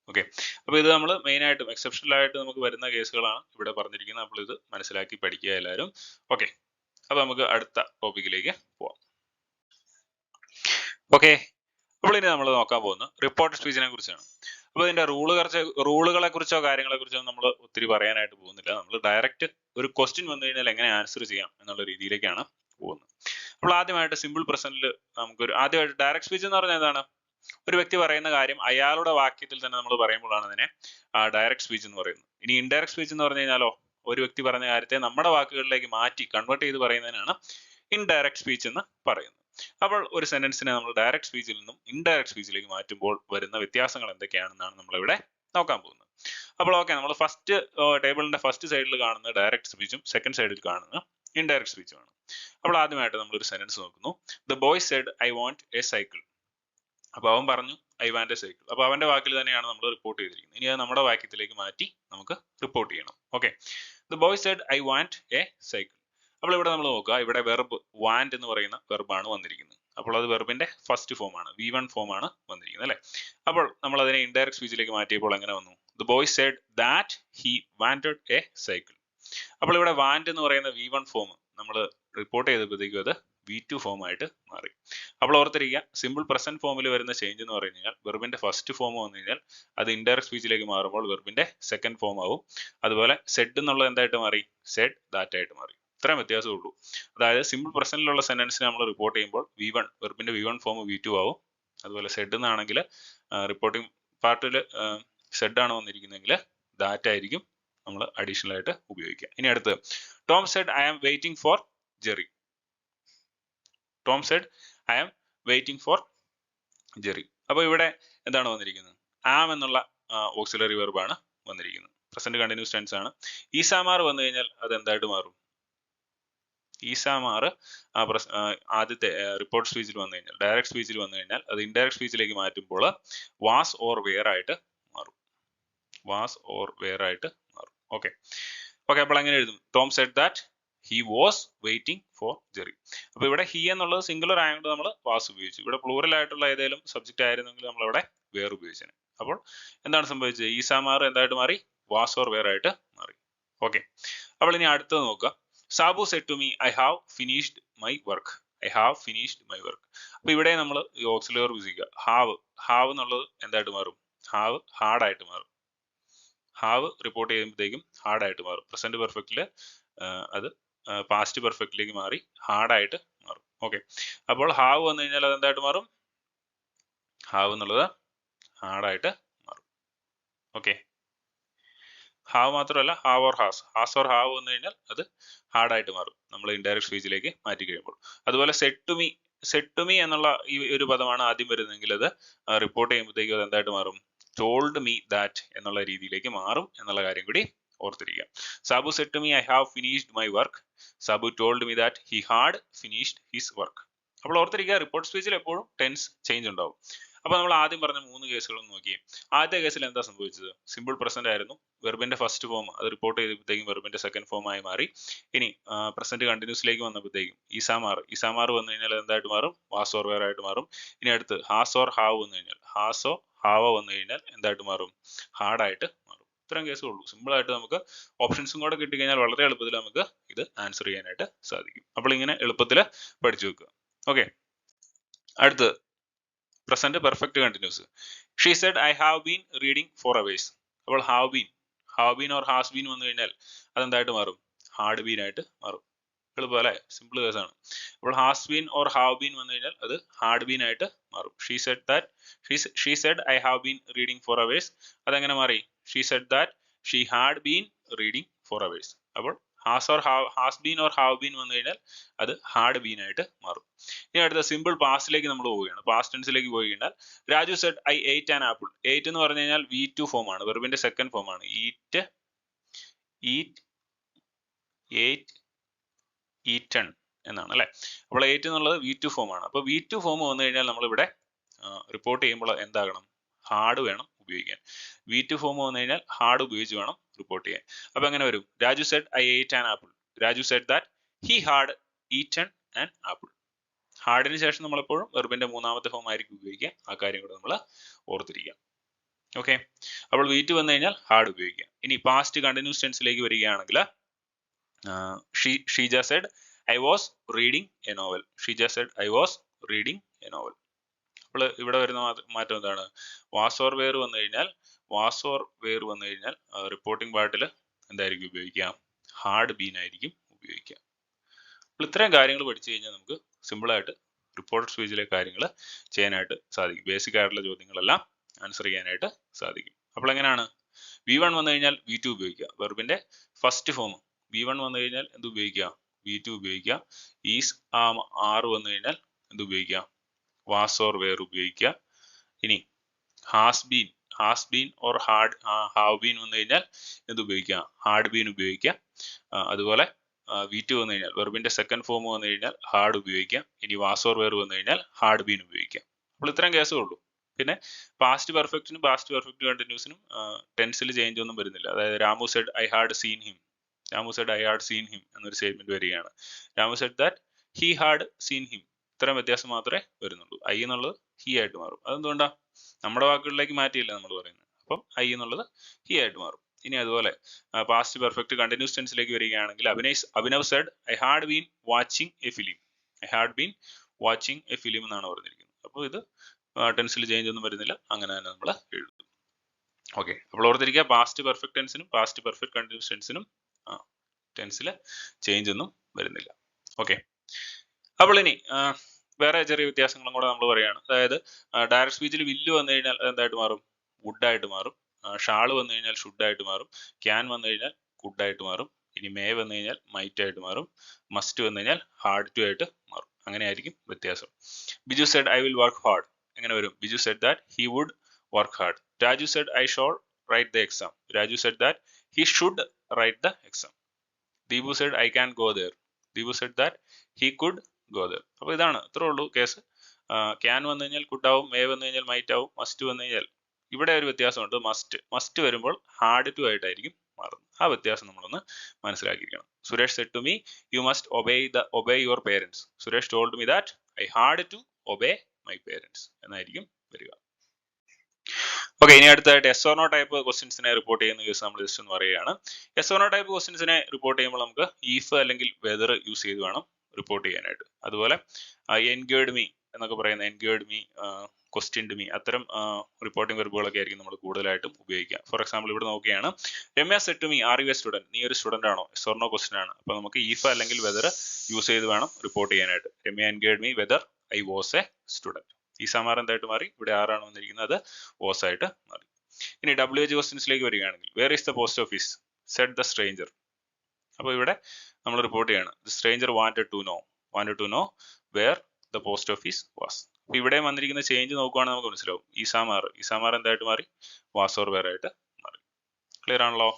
ഓക്കെ. അപ്പോൾ ഇത് നമ്മൾ മെയിൻ ആയിട്ടും എക്സെപ്ഷണൽ ആയിട്ട് നമുക്ക് വരുന്ന കേസുകളാണ് ഇവിടെ പറഞ്ഞിരിക്കുന്നത്. അപ്പോൾ ഇത് മനസ്സിലാക്കി പഠിക്കുക എല്ലാവരും. ഓക്കെ. അപ്പോൾ നമുക്ക് അടുത്ത ടോപ്പിക്കിലേക്ക് പോവാം. ഓക്കെ. അപ്പോൾ ഇനി നമ്മൾ നോക്കാൻ പോകുന്നത് റിപ്പോർട്ട് സ്പീച്ചിനെ കുറിച്ചാണ്. അപ്പോൾ ഇതിന്റെ റൂളുകളെ കുറിച്ചോ കാര്യങ്ങളെ കുറിച്ചോ നമ്മൾ ഒത്തിരി പറയാനായിട്ട് പോകുന്നില്ല. നമ്മൾ ഡയറക്റ്റ് ഒരു ക്വസ്റ്റ്യൻ വന്നു കഴിഞ്ഞാൽ എങ്ങനെ ആൻസർ ചെയ്യാം എന്നുള്ള രീതിയിലേക്കാണ് പോകുന്നത്. അപ്പോൾ ആദ്യമായിട്ട് സിമ്പിൾ പ്രസന്റിൽ ആദ്യമായിട്ട് ഡയറക്റ്റ് സ്പീച്ച് എന്ന് പറഞ്ഞാൽ എന്താണ്? ഒരു വ്യക്തി പറയുന്ന കാര്യം അയാളുടെ വാക്യത്തിൽ തന്നെ നമ്മൾ പറയുമ്പോഴാണ് അതിനെ ഡയറക്റ്റ് സ്പീച്ച് എന്ന് പറയുന്നത്. ഇനി ഇൻഡയറക്റ്റ് സ്പീച്ച് എന്ന് പറഞ്ഞു കഴിഞ്ഞാലോ, ഒരു വ്യക്തി പറഞ്ഞ കാര്യത്തെ നമ്മുടെ വാക്കുകളിലേക്ക് മാറ്റി കൺവേർട്ട് ചെയ്ത് പറയുന്നതിനാണ് ഇൻഡയറക്റ്റ് സ്പീച്ച് എന്ന് പറയുന്നത്. അപ്പോൾ ഒരു സെന്റൻസിനെ നമ്മൾ ഡയറക്റ്റ് സ്പീച്ചിൽ നിന്നും ഇൻഡയറക്റ്റ് സ്പീച്ചിലേക്ക് മാറ്റുമ്പോൾ വരുന്ന വ്യത്യാസങ്ങൾ എന്തൊക്കെയാണെന്നാണ് നമ്മളിവിടെ നോക്കാൻ പോകുന്നത്. അപ്പോൾ ഓക്കെ, നമ്മൾ ഫസ്റ്റ് ടേബിളിന്റെ ഫസ്റ്റ് സൈഡിൽ കാണുന്ന ഡയറക്റ്റ് സ്പീച്ചും സെക്കൻഡ് സൈഡിൽ കാണുന്ന ഇൻഡയറക്റ്റ് സ്പീച്ചുമാണ്. അപ്പോൾ ആദ്യമായിട്ട് നമ്മൾ ഒരു സെന്റൻസ് നോക്കുന്നു. The boy said I want a cycle. അപ്പൊ അവൻ പറഞ്ഞു ഐ വാണ്ട് എ സൈക്കിൾ. അപ്പൊ അവന്റെ വാക്കിൽ തന്നെയാണ് നമ്മൾ റിപ്പോർട്ട് ചെയ്തിരിക്കുന്നത്. ഇനി അത് നമ്മുടെ വാക്യത്തിലേക്ക് മാറ്റി നമുക്ക് റിപ്പോർട്ട് ചെയ്യണം. Okay. The boy said I want a cycle. അപ്പോൾ ഇവിടെ നമ്മൾ നോക്കുക, ഇവിടെ വെർബ് വാൻഡ് എന്ന് പറയുന്ന വെർബാണ് വന്നിരിക്കുന്നത്. അപ്പോൾ അത് വെർബിന്റെ ഫസ്റ്റ് ഫോം ആണ്, V1 ഫോം ആണ് വന്നിരിക്കുന്നത് അല്ലെ. അപ്പോൾ നമ്മൾ അതിനെ ഇൻഡയറക്റ്റ് സ്പീച്ചിലേക്ക് മാറ്റിയപ്പോൾ എങ്ങനെ വന്നു? The boy said that he wanted a cycle. അപ്പോൾ ഇവിടെ വാന്റ് എന്ന് പറയുന്ന V1 ഫോം നമ്മൾ റിപ്പോർട്ട് ചെയ്തപ്പോഴത്തേക്കും അത് V2 ഫോം ആയിട്ട് മാറി. അപ്പോൾ ഓർത്തിരിക്കുക, സിമ്പിൾ പ്രസന്റ് ഫോമിൽ വരുന്ന ചേഞ്ച് എന്ന് പറഞ്ഞു കഴിഞ്ഞാൽ വെർബിന്റെ ഫസ്റ്റ് ഫോം വന്നു കഴിഞ്ഞാൽ അത് ഇൻഡയറക്റ്റ് സ്പീച്ചിലേക്ക് മാറുമ്പോൾ വെർബിന്റെ സെക്കൻഡ് ഫോം ആവും. അതുപോലെ സെഡ് എന്നുള്ളത് എന്തായിട്ട് മാറി? സെഡ് ദാറ്റ് ആയിട്ട് മാറി. ഇത്രയും വ്യത്യാസമേ ഉള്ളൂ. അതായത് സിമ്പിൾ പ്രസന്റിലുള്ള സെന്റൻസിനെ നമ്മൾ റിപ്പോർട്ട് ചെയ്യുമ്പോൾ V1 വെർബിന്റെ V1 ഫോം V2 ആവും. അതുപോലെ സെഡ് എന്നാണെങ്കിൽ റിപ്പോർട്ടിംഗ് പാർട്ടിൽ സെഡ് ആണ് വന്നിരിക്കുന്നതെങ്കിൽ ദാറ്റ് ആയിരിക്കും നമ്മൾ അഡീഷണൽ ആയിട്ട് ഉപയോഗിക്കുക. ഇനി അടുത്ത്, Tom said I am waiting for Jerry. Tom said I am waiting for Jerry. അപ്പോൾ ഇവിടെ എന്താണ് വന്നിരിക്കുന്നത്? ആം എന്നുള്ള ഓക്സിലറി വെർബ് ആണ് വന്നിരിക്കുന്നത്. പ്രസന്റ് കണ്ടിന്യൂസ് ടെൻസ് ആണ്. ഈസാമാർ വന്നു കഴിഞ്ഞാൽ അത് എന്തായിട്ട് മാറും? ഈസാമാർ ആദ്യത്തെ റിപ്പോർട്ട് സ്പീച്ചിൽ വന്നു കഴിഞ്ഞാൽ, ഡയറക്റ്റ് സ്പീച്ചിൽ വന്നു കഴിഞ്ഞാൽ അത് ഇൻഡയറക്റ്റ് സ്പീച്ചിലേക്ക് മാറ്റുമ്പോൾ വാസ് ഓർ വെയർ ആയിട്ട് മാറും. വാസ് ഓർ വെയർ ആയിട്ട് മാറും. ഓക്കെ ഓക്കെ അപ്പോൾ അങ്ങനെ എഴുതും, Tom Z that he was waiting for Jerry. അപ്പൊ ഇവിടെ ഹി എന്നുള്ളത് സിംഗുലർ ആയതുകൊണ്ട് നമ്മൾ വാസ് ഉപയോഗിച്ചു. ഇവിടെ പ്ലൂറൽ ആയിട്ടുള്ള ഏതെങ്കിലും സബ്ജക്റ്റ് ആയിരുന്നെങ്കിൽ നമ്മൾ ഇവിടെ വേർ ഉപയോഗിച്ചത്. അപ്പോൾ എന്താണ് സംഭവിച്ചത്? ഈസാമാർ എന്തായിട്ട് മാറി? വാസ് ഓർ വേർ ആയിട്ട് മാറി. ഓക്കെ അപ്പോൾ ഇനി അടുത്തത് നോക്കുക. Sabu said to me I have finished my work. I have finished my work. അപ്പൊ ഇവിടെ നമ്മൾ ഓക്സിലറി ഉപയോഗിക്കുക. ഹാവ് എന്നുള്ളത് എന്തായിട്ട് മാറും? ഹാവ് ഹാർഡായിട്ട് മാറും. ഹാവ് റിപ്പോർട്ട് ചെയ്യുമ്പോഴത്തേക്കും ഹാർഡായിട്ട് മാറും. പ്രസന്റ് പെർഫെക്റ്റില് അത് പാസ്റ്റ് പെർഫെക്റ്റിലേക്ക് മാറി ഹാർഡായിട്ട് മാറും. ഓക്കെ അപ്പോൾ ഹാവ് വന്നു കഴിഞ്ഞാൽ അത് എന്തായിട്ട് മാറും? ഹാവ് എന്നുള്ളത് ഹാർഡായിട്ട് മാറും. ഓക്കെ ഹാവ് മാത്രമല്ല, have or has or have വന്നു കഴിഞ്ഞാൽ അത് ഹാർഡായിട്ട് മാറും നമ്മൾ ഇൻഡയറക്റ്റ് സ്പീച്ചിലേക്ക് മാറ്റി കഴിയുമ്പോൾ. അതുപോലെ സെഡ് ടു മീ എന്നുള്ള ഈ ഒരു പദമാണ് ആദ്യം വരുന്നതെങ്കിൽ അത് റിപ്പോർട്ട് ചെയ്യുമ്പോഴത്തേക്കും അത് എന്തായിട്ട് മാറും? ടോൾഡ് മീ ദാറ്റ് എന്നുള്ള രീതിയിലേക്ക് മാറും എന്നുള്ള കാര്യം കൂടി ഓർത്തിരിക്കുക. Sabu said to me I have finished my work. Sabu told me that he had finished his work. അപ്പോൾ ഓർത്തിരിക്കുക, റിപ്പോർട്ട് സ്പീച്ചിൽ എപ്പോഴും ടെൻസ് ചേഞ്ച് ഉണ്ടാവും. അപ്പൊ നമ്മൾ ആദ്യം പറഞ്ഞ 3 കേസുകളും നോക്കി. ആദ്യത്തെ കേസിൽ എന്താ സംഭവിച്ചത്? സിമ്പിൾ പ്രസന്റ് ആയിരുന്നു. വെർബിന്റെ ഫസ്റ്റ് ഫോം അത് റിപ്പോർട്ട് ചെയ്തപ്പോഴത്തേക്കും വെർബിന്റെ സെക്കൻഡ് ഫോം ആയി മാറി. ഇനി പ്രസന്റ് കണ്ടിന്യൂസിലേക്ക് വന്നപ്പോഴത്തേക്കും ഈസാമാർ വന്നു കഴിഞ്ഞാൽ എന്തായിട്ട് മാറും? വാസ് ഓർ വെയർ ആയിട്ട് മാറും. ഇനി അടുത്ത് ഹാസ് ഓർ ഹാവ് വന്നു കഴിഞ്ഞാൽ, ഹാസോ ഹാവോ വന്നു കഴിഞ്ഞാൽ എന്തായിട്ട് മാറും? ഹാർഡായിട്ട് മാറും. ഇത്രയും കേസേ ഉള്ളൂ. സിമ്പിൾ ആയിട്ട് നമുക്ക് ഓപ്ഷൻസും കൂടെ കിട്ടിക്കഴിഞ്ഞാൽ വളരെ എളുപ്പത്തിൽ നമുക്ക് ഇത് ആൻസർ ചെയ്യാനായിട്ട് സാധിക്കും. അപ്പോൾ ഇങ്ങനെ എളുപ്പത്തിൽ പഠിച്ചു വെക്കുക. ഓക്കെ അടുത്ത് present perfect continuous. She said I have been reading for hours. അപ്പോൾ have been or has been വന്നു കഴിഞ്ഞാൽ അതെന്തായിട്ട് മാറും? ഹാർഡ് ബീൻ ആയിട്ട് മാറും. എളുപ്പം അല്ലെ? Simple case. അപ്പോൾ has been or have been വന്നു കഴിഞ്ഞാൽ അത് ഹാർഡ് ബീൻ ആയിട്ട് മാറും. She said I have been reading for hours. അതെങ്ങനെ മാറി? She said that she had been reading for hours. അപ്പോൾ has been or have been വന്നു കഴിഞ്ഞാൽ അത് ഹാർഡ് ബീൻ ആയിട്ട് മാറും. ഇനി അടുത്ത സിമ്പിൾ പാസ്റ്റിലേക്ക് നമ്മൾ പോവുകയാണ്. പാസ്റ്റ് ടെൻസിലേക്ക് പോയി കഴിഞ്ഞാൽ Raju said I ate an apple. ഏറ്റ് എന്ന് പറഞ്ഞു കഴിഞ്ഞാൽ V2 ഫോം ആണ്, വെർബിന്റെ സെക്കൻഡ് ഫോം ആണ്. ഈറ്റൺ എന്നാണ് അല്ലെ. അപ്പോൾ ഏറ്റ് എന്നുള്ളത് V2 ഫോം ആണ്. അപ്പൊ V2 ഫോം വന്നു കഴിഞ്ഞാൽ നമ്മൾ ഇവിടെ റിപ്പോർട്ട് ചെയ്യുമ്പോൾ എന്താകണം? ഹാർഡ് വേണം ഉപയോഗിക്കാൻ. V2 ഫോം വന്നു കഴിഞ്ഞാൽ ഹാർഡ് ഉപയോഗിച്ച് വേണം റിപ്പോർട്ട് ചെയ്യാൻ. അപ്പൊ എങ്ങനെ വരും? Raju said I ate an apple. Raju said that he had eaten an apple. ഹാർഡിന് ശേഷം നമ്മൾ എപ്പോഴും വെർബിന്റെ മൂന്നാമത്തെ ഫോം ആയിരിക്കും ഉപയോഗിക്കുക. ആ കാര്യം കൂടെ നമ്മൾ ഓർത്തിരിക്കുക. ഓക്കെ അപ്പോൾ V2 വന്നു കഴിഞ്ഞാൽ ഹാർഡ് ഉപയോഗിക്കുക. ഇനി പാസ്റ്റ് കണ്ടിന്യൂസ് ടെൻസിലേക്ക് വരികയാണെങ്കിൽ Sheeja said I was reading a novel. Sheeja said I was reading a novel. അപ്പോൾ ഇവിടെ വരുന്ന മാറ്റം എന്താണ്? വാസ് ഓർ വെയർ വന്നു കഴിഞ്ഞാൽ റിപ്പോർട്ടിംഗ് പാർട്ടിൽ എന്തായിരിക്കും ഉപയോഗിക്കുക? ഹാർഡ് ബീൻ ആയിരിക്കും ഉപയോഗിക്കുക. അപ്പോൾ ഇത്രയും കാര്യങ്ങൾ പഠിച്ചു കഴിഞ്ഞാൽ നമുക്ക് സിമ്പിൾ ആയിട്ട് റിപ്പോർട്ടഡ് സ്പീച്ചിലെ കാര്യങ്ങൾ ചെയ്യാനായിട്ട് സാധിക്കും. ബേസിക് ആയിട്ടുള്ള ചോദ്യങ്ങളെല്ലാം ആൻസർ ചെയ്യാനായിട്ട് സാധിക്കും. അപ്പോൾ എങ്ങനെയാണ്? V1 വന്നു കഴിഞ്ഞാൽ V2 ഉപയോഗിക്കുക. വെർബിന്റെ ഫസ്റ്റ് ഫോം V1 വന്നു കഴിഞ്ഞാൽ എന്ത് ഉപയോഗിക്കുക? V2 ഉപയോഗിക്കുക. ഈസ് ആർ വന്നു കഴിഞ്ഞാൽ എന്ത് ഉപയോഗിക്കുക? വാസ് ഓർ വെയർ ഉപയോഗിക്കുക. ഇനി has been or have been വന്നു കഴിഞ്ഞാൽ എന്ത് ഉപയോഗിക്കുക? ഹാർഡ് ബീൻ ഉപയോഗിക്കുക. അതുപോലെ V2 വന്നു കഴിഞ്ഞാൽ വെർബിന്റെ സെക്കൻഡ് ഫോം വന്നു കഴിഞ്ഞാൽ ഹാർഡ് ഉപയോഗിക്കുക. ഇനി വാസ് ഓർ വെയർ വന്നു കഴിഞ്ഞാൽ ഹാർഡ് ബീൻ ഉപയോഗിക്കുക. അപ്പോൾ ഇത്രയും കേസേ ഉള്ളൂ. പിന്നെ പാസ്റ്റ് പെർഫെക്റ്റിനും പാസ്റ്റ് പെർഫെക്റ്റ് കണ്ടിന്യൂസിനും ടെൻസിൽ ചേഞ്ച് ഒന്നും വരുന്നില്ല. അതായത് Ramu said I had seen him എന്നൊരു സ്റ്റേറ്റ്മെന്റ് വരികയാണ്. Ramu said that he had seen him. ഇത്രയും വ്യത്യാസം മാത്രമേ വരുന്നുള്ളൂ. ഐ എന്നുള്ളത് ഹി ആയിട്ട് മാറും. അതെന്തുകൊണ്ടാ? നമ്മുടെ വാക്കുകളിലേക്ക് മാറ്റിയില്ല നമ്മൾ പറയുന്നത്. അപ്പം ഐ എന്നുള്ളത് ഹി ആയിട്ട് മാറും. ഇനി അതുപോലെ പാസ്റ്റ് പെർഫെക്റ്റ് കണ്ടിന്യൂസ് ടെൻസിലേക്ക് വരികയാണെങ്കിൽ Abhinav said I had been watching a film. I had been watching a film എന്നാണ് പറഞ്ഞിരിക്കുന്നത്. അപ്പോൾ ഇത് ടെൻസിൽ ചേഞ്ച് ഒന്നും വരുന്നില്ല, അങ്ങനെ തന്നെ നമ്മൾ എഴുതും. ഓക്കെ, അപ്പോൾ ഓർത്തിരിക്കുക പാസ്റ്റ് പെർഫെക്റ്റ് ടെൻസിനും പാസ്റ്റ് പെർഫെക്റ്റ് കണ്ടിന്യൂസ് ടെൻസിനും ടെൻസിൽ ചേഞ്ച് ഒന്നും വരുന്നില്ല. ഓക്കെ, അപ്പോൾ ഇനി വേറെ ചെറിയ വ്യത്യാസങ്ങളും കൂടെ നമ്മൾ പറയുകയാണ്. അതായത് ഡയറക്റ്റ് സ്പീച്ചിൽ വില്ല് വന്നു കഴിഞ്ഞാൽ എന്തായിട്ട് മാറും? വുഡ് ആയിട്ട് മാറും. ഷാള് വന്നു കഴിഞ്ഞാൽ ഷുഡ് ആയിട്ട് മാറും. ക്യാൻ വന്നു കഴിഞ്ഞാൽ കുഡ് ആയിട്ട് മാറും. ഇനി മേ വന്നു കഴിഞ്ഞാൽ മൈറ്റ് ആയിട്ട് മാറും. മസ്റ്റ് വന്നു കഴിഞ്ഞാൽ ഹാർഡ് ടു ആയിട്ട് മാറും. അങ്ങനെയായിരിക്കും വ്യത്യാസം. Biju said I will work hard. എങ്ങനെ വരും? Biju said that he would work hard. Raju said I shall write the exam. Raju said that he should write the exam. Deepu said I can go there. Deepu said that he could go there. അപ്പോൾ ഇതാണ്, ഇത്രേ ഉള്ളൂ case. Can വന്നു കഴിഞ്ഞാൽ could ആവും, may വന്നു കഴിഞ്ഞാൽ might ആവും, മസ്റ്റ് വന്നു കഴിഞ്ഞാൽ ഇവിടെ ഒരു വ്യത്യാസമുണ്ട്. മസ്റ്റ് വരുമ്പോൾ ഹാർഡ് ടു ആയിട്ടായിരിക്കും മാറുന്നത്. ആ വ്യത്യാസം നമ്മളൊന്ന് മനസ്സിലാക്കിയിരിക്കണം. Suresh said to me you must obey your parents. Suresh told me that I had to obey my parents എന്നായിരിക്കും വരിക. ഓക്കെ, ഇനി അടുത്തായിട്ട് എസ് ഓർ നോ ടൈപ്പ് ക്വസ്റ്റ്യൻസിനെ റിപ്പോർട്ട് ചെയ്യുന്ന കേസ് നമ്മൾ ജസ്റ്റ് ഒന്ന് പറയുകയാണ്. എസ് ഓർ നോ ടൈപ്പ് ക്വസ്റ്റ്യൻസിനെ റിപ്പോർട്ട് ചെയ്യുമ്പോൾ നമുക്ക് ഈഫ് അല്ലെങ്കിൽ വെദർ യൂസ് ചെയ്ത് വേണം റിപ്പോർട്ട് ചെയ്യാനായിട്ട്. അതുപോലെ എൻഗേർഡ് മീ എന്നൊക്കെ പറയുന്ന എൻഗേർഡ് മീ, ക്വസ്റ്റ്യൻഡ് മീ, അത്തരം റിപ്പോർട്ടിംഗ് വെർബുകളൊക്കെ ആയിരിക്കും നമ്മൾ കൂടുതലായിട്ടും ഉപയോഗിക്കുക. ഫോർ എക്സാമ്പിൾ ഇവിടെ നോക്കുകയാണ്, Remya said to me are you a student. നീ ഒരു സ്റ്റുഡന്റ് ആണോ? എസ് ഓർ നോ ക്വസ്റ്റ്യൻ ആണ്. അപ്പോൾ നമുക്ക് ഈഫ് അല്ലെങ്കിൽ വെദർ യൂസ് ചെയ്ത് വേണം റിപ്പോർട്ട് ചെയ്യാനായിട്ട്. Ramya enquired me whether I was a student. ഈ സമാർ എന്തായിട്ട് മാറി? ഇവിടെ ആരാണ് വന്നിരിക്കുന്നത്? അത് വാസ് ആയിട്ട് മാറി. ഇനി WH ക്വസ്റ്റ്യൻസിലേക്ക് വരികയാണെങ്കിൽ where is the post office? Said the stranger. അപ്പോൾ ഇവിടെ നമ്മൾ റിപ്പോർട്ട് ചെയ്യാണ് the stranger wanted to know where the post office was. അപ്പോൾ ഇവിടെ വന്നിരിക്കുന്ന ചേഞ്ച് നോക്കുവാണെങ്കിൽ നമുക്ക് മനസ്സിലാവും. ഈസാമാർ എന്തായിട്ട് മാറി? വാസ് ഓർ വേർ ആയിട്ട് മാറി. ക്ലിയർ ആണല്ലോ?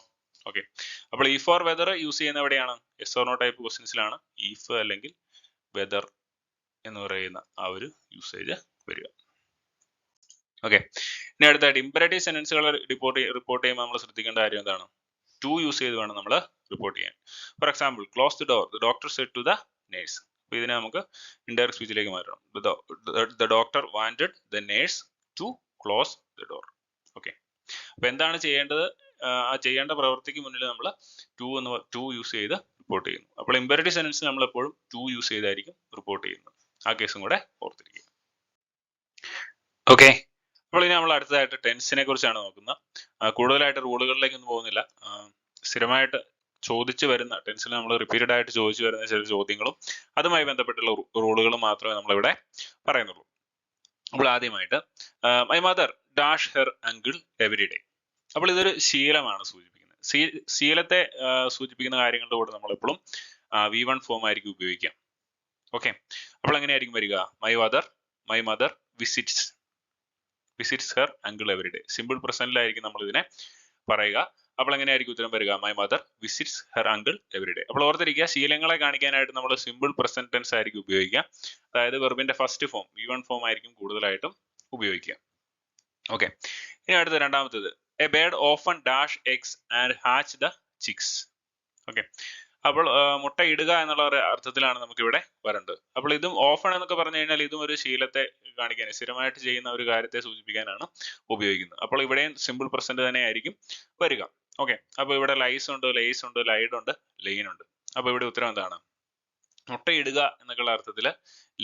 ഓക്കെ, അപ്പോൾ ഈഫ് ഓർ വെദർ യൂസ് ചെയ്യുന്ന എവിടെയാണ്? എസ് ഓർ നോ ടൈപ്പ് ക്വസ്റ്റ്യൻസിലാണ് ഈഫ് അല്ലെങ്കിൽ വെദർ എന്ന് പറയുന്ന ആ ഒരു യൂസേജ് വരിക. ഓക്കെ, ഇനി അടുത്തായിട്ട് ഇമ്പരേറ്റീവ് സെന്റൻസുകൾ റിപ്പോർട്ട് ചെയ്യുമ്പോൾ നമ്മൾ ശ്രദ്ധിക്കേണ്ട കാര്യം എന്താണ്? ടു യൂസ് ചെയ്ത് വേണം നമ്മൾ റിപ്പോർട്ട് ചെയ്യാൻ. For example close the door, the doctor said to the nurse. അപ്പോൾ ഇതിനെ നമുക്ക് ഇൻഡയറക്റ്റ് സ്പീച്ചിലേക്ക് മാറ്റണം. The doctor wanted the nurse to close the door. Okay, അപ്പോൾ എന്താണ് ചെയ്യേണ്ടത്? ആ ചെയ്യേണ്ട പ്രവൃത്തിക്ക് മുന്നിൽ നമ്മൾ ടു യൂസ് ചെയ്ത് റിപ്പോർട്ട് ചെയ്യുന്നു. അപ്പോൾ ഇമ്പരേറ്റീവ് സെന്റൻസ് നമ്മൾ എപ്പോഴും ടു യൂസ് ചെയ്തായിരിക്കും റിപ്പോർട്ട് ചെയ്യുന്നത്. ആ കേസും കൂടെ ഓർത്തിരിക്കുക. ഓക്കെ, അപ്പോൾ ഇനി നമ്മൾ അടുത്തതായിട്ട് ടെൻസിനെ കുറിച്ചാണ് നോക്കുന്നത്. കൂടുതലായിട്ട് റൂളുകളിലേക്കൊന്നും പോകുന്നില്ല. സ്ഥിരമായിട്ട് ചോദിച്ചു വരുന്ന ടെൻസിൽ നമ്മൾ റിപ്പീറ്റഡ് ആയിട്ട് ചോദിച്ചു വരുന്ന ചില ചോദ്യങ്ങളും അതുമായി ബന്ധപ്പെട്ടുള്ള റൂളുകളും മാത്രമേ നമ്മളിവിടെ പറയുന്നുള്ളൂ. അപ്പോൾ ആദ്യമായിട്ട് my mother dash her uncle every day. അപ്പോൾ ഇതൊരു ശീലമാണ് സൂചിപ്പിക്കുന്നത്. ശീലത്തെ സൂചിപ്പിക്കുന്ന കാര്യങ്ങളുടെ കൂടെ നമ്മൾ എപ്പോഴും V1 ഫോം ആയിരിക്കും ഉപയോഗിക്കുക. ഓക്കെ, അപ്പോൾ എങ്ങനെയായിരിക്കും വരിക? My mother visits her uncle every day. Simple പ്രസന്റിലായിരിക്കും നമ്മൾ ഇതിനെ പറയുക. അപ്പോൾ എങ്ങനെയായിരിക്കും ഉത്തരം വരിക? My mother visits her uncle every day. അപ്പോൾ ഓർത്തിരിക്കുക, ശീലങ്ങളെ കാണിക്കാനായിട്ട് നമ്മൾ സിമ്പിൾ പ്രസന്റ് ടെൻസ് ആയിരിക്കും ഉപയോഗിക്കുക. അതായത് വെർബിന്റെ ഫസ്റ്റ് ഫോം V1 ഫോം ആയിരിക്കും കൂടുതലായിട്ടും ഉപയോഗിക്കുക. ഓക്കെ, ഇനി അടുത്ത രണ്ടാമത്തേത് A bird often dash eggs and hatch the chicks. Okay, അപ്പോൾ മുട്ട ഇടുക എന്നുള്ള ഒരു അർത്ഥത്തിലാണ് നമുക്ക് ഇവിടെ വരേണ്ടത്. അപ്പോൾ ഇതും ഓഫൺ എന്നൊക്കെ പറഞ്ഞു കഴിഞ്ഞാൽ ഇതും ഒരു ശീലത്തെ കാണിക്കാൻ, സ്ഥിരമായിട്ട് ചെയ്യുന്ന ഒരു കാര്യത്തെ സൂചിപ്പിക്കാനാണ് ഉപയോഗിക്കുന്നത്. അപ്പോൾ ഇവിടെയും സിമ്പിൾ പ്രസന്റ് തന്നെ ആയിരിക്കും വരിക. ഓക്കെ, അപ്പോൾ ഇവിടെ ലൈസ് ഉണ്ട്, ലേസ് ഉണ്ട്, ലൈഡ് ഉണ്ട്, ലെയിൻ ഉണ്ട്. അപ്പോൾ ഇവിടെ ഉത്തരം എന്താണ്? മുട്ട ഇടുക എന്നൊക്കെയുള്ള അർത്ഥത്തിൽ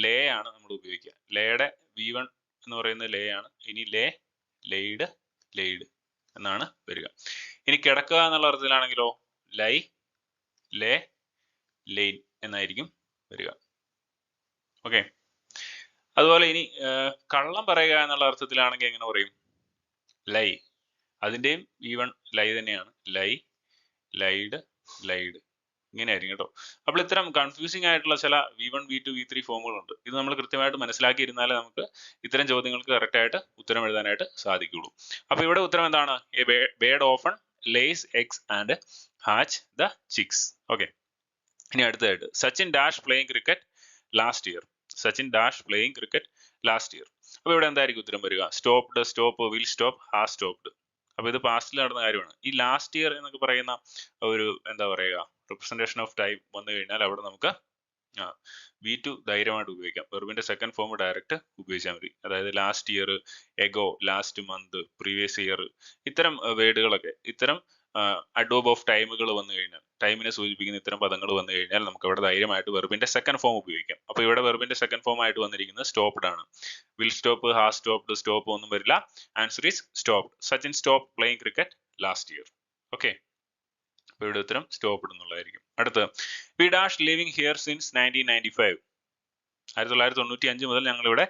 ലേ ആണ് നമ്മൾ ഉപയോഗിക്കുക. ലേയുടെ V1 എന്ന് പറയുന്നത് ലേ ആണ്. ഇനി ലെയ്ഡ് എന്നാണ് വരിക. ഇനി കിടക്കുക എന്നുള്ള അർത്ഥത്തിലാണെങ്കിലോ ലൈ, ലേ, ലെയിൻ എന്നായിരിക്കും വരിക. ഓക്കെ, അതുപോലെ ഇനി കള്ളം പറയുക എന്നുള്ള അർത്ഥത്തിലാണെങ്കിൽ എങ്ങനെ പറയും? ലൈ. അതിൻ്റെയും V1 ലൈ തന്നെയാണ്. ലൈ, ലൈഡ്, ലൈഡ് ഇങ്ങനെയായിരിക്കും കേട്ടോ. അപ്പോൾ ഇത്തരം കൺഫ്യൂസിംഗ് ആയിട്ടുള്ള ചില V1, V2, V3 ഫോമുകളുണ്ട്. ഇത് നമ്മൾ കൃത്യമായിട്ട് മനസ്സിലാക്കിയിരുന്നാലേ നമുക്ക് ഇത്തരം ചോദ്യങ്ങൾക്ക് കറക്റ്റ് ആയിട്ട് ഉത്തരം എഴുതാനായിട്ട് സാധിക്കുള്ളൂ. അപ്പോൾ ഇവിടെ ഉത്തരം എന്താണ്? A bird often lays eggs and hatch the chicks. Okay, ഇനി അടുത്തതായിട്ട് Sachin dash playing cricket last year. Sachin dash playing cricket last year. അപ്പോൾ ഇവിടെ എന്തായിരിക്കും ഉത്തരം വരിക? Stopped, stop, will stop, has stopped. അപ്പോൾ ഇത് പാസ്റ്റിൽ നടന്ന കാര്യമാണ്. ഈ ലാസ്റ്റ് ഇയർ എന്നൊക്കെ പറയുന്ന ഒരു എന്താ പറയുക റിപ്രസെന്റേഷൻ ഓഫ് ടൈം വന്നു കഴിഞ്ഞാൽ അവിടെ നമുക്ക് ബി ടു ധൈര്യമായിട്ട് ഉപയോഗിക്കാം. വെർബിന്റെ സെക്കൻഡ് ഫോം ഡയറക്റ്റ് ഉപയോഗിച്ചാൽ മതി. അതായത് last year, ago, last month, previous year, ഇത്തരം വേർഡുകളൊക്കെ, ഇത്തരം അഡോബ് ഓഫ് ടൈമുകൾ വന്നു കഴിഞ്ഞാൽ, ടൈമിനെ സൂചിപ്പിക്കുന്ന ഇത്തരം പദങ്ങൾ വന്നു കഴിഞ്ഞാൽ നമുക്ക് അവിടെ ധൈര്യമായിട്ട് വെർബിന്റെ സെക്കൻഡ് ഫോം ഉപയോഗിക്കാം. അപ്പൊ ഇവിടെ വെർബിന്റെ സെക്കൻഡ് ഫോം ആയിട്ട് വന്നിരിക്കുന്നത് സ്റ്റോപ്ഡ് ആണ്. Will stop, has stopped, stop ഒന്നും വരില്ല. Answer is stopped. Sachin stop playing cricket last year. Okay, അപ്പൊ ഇവിടെ ഉത്തരം സ്റ്റോപ്ഡ് എന്നുള്ളതായിരിക്കും. അടുത്ത്, we dash living here since 1995. 1995 മുതൽ ഞങ്ങൾ ഇവിടെ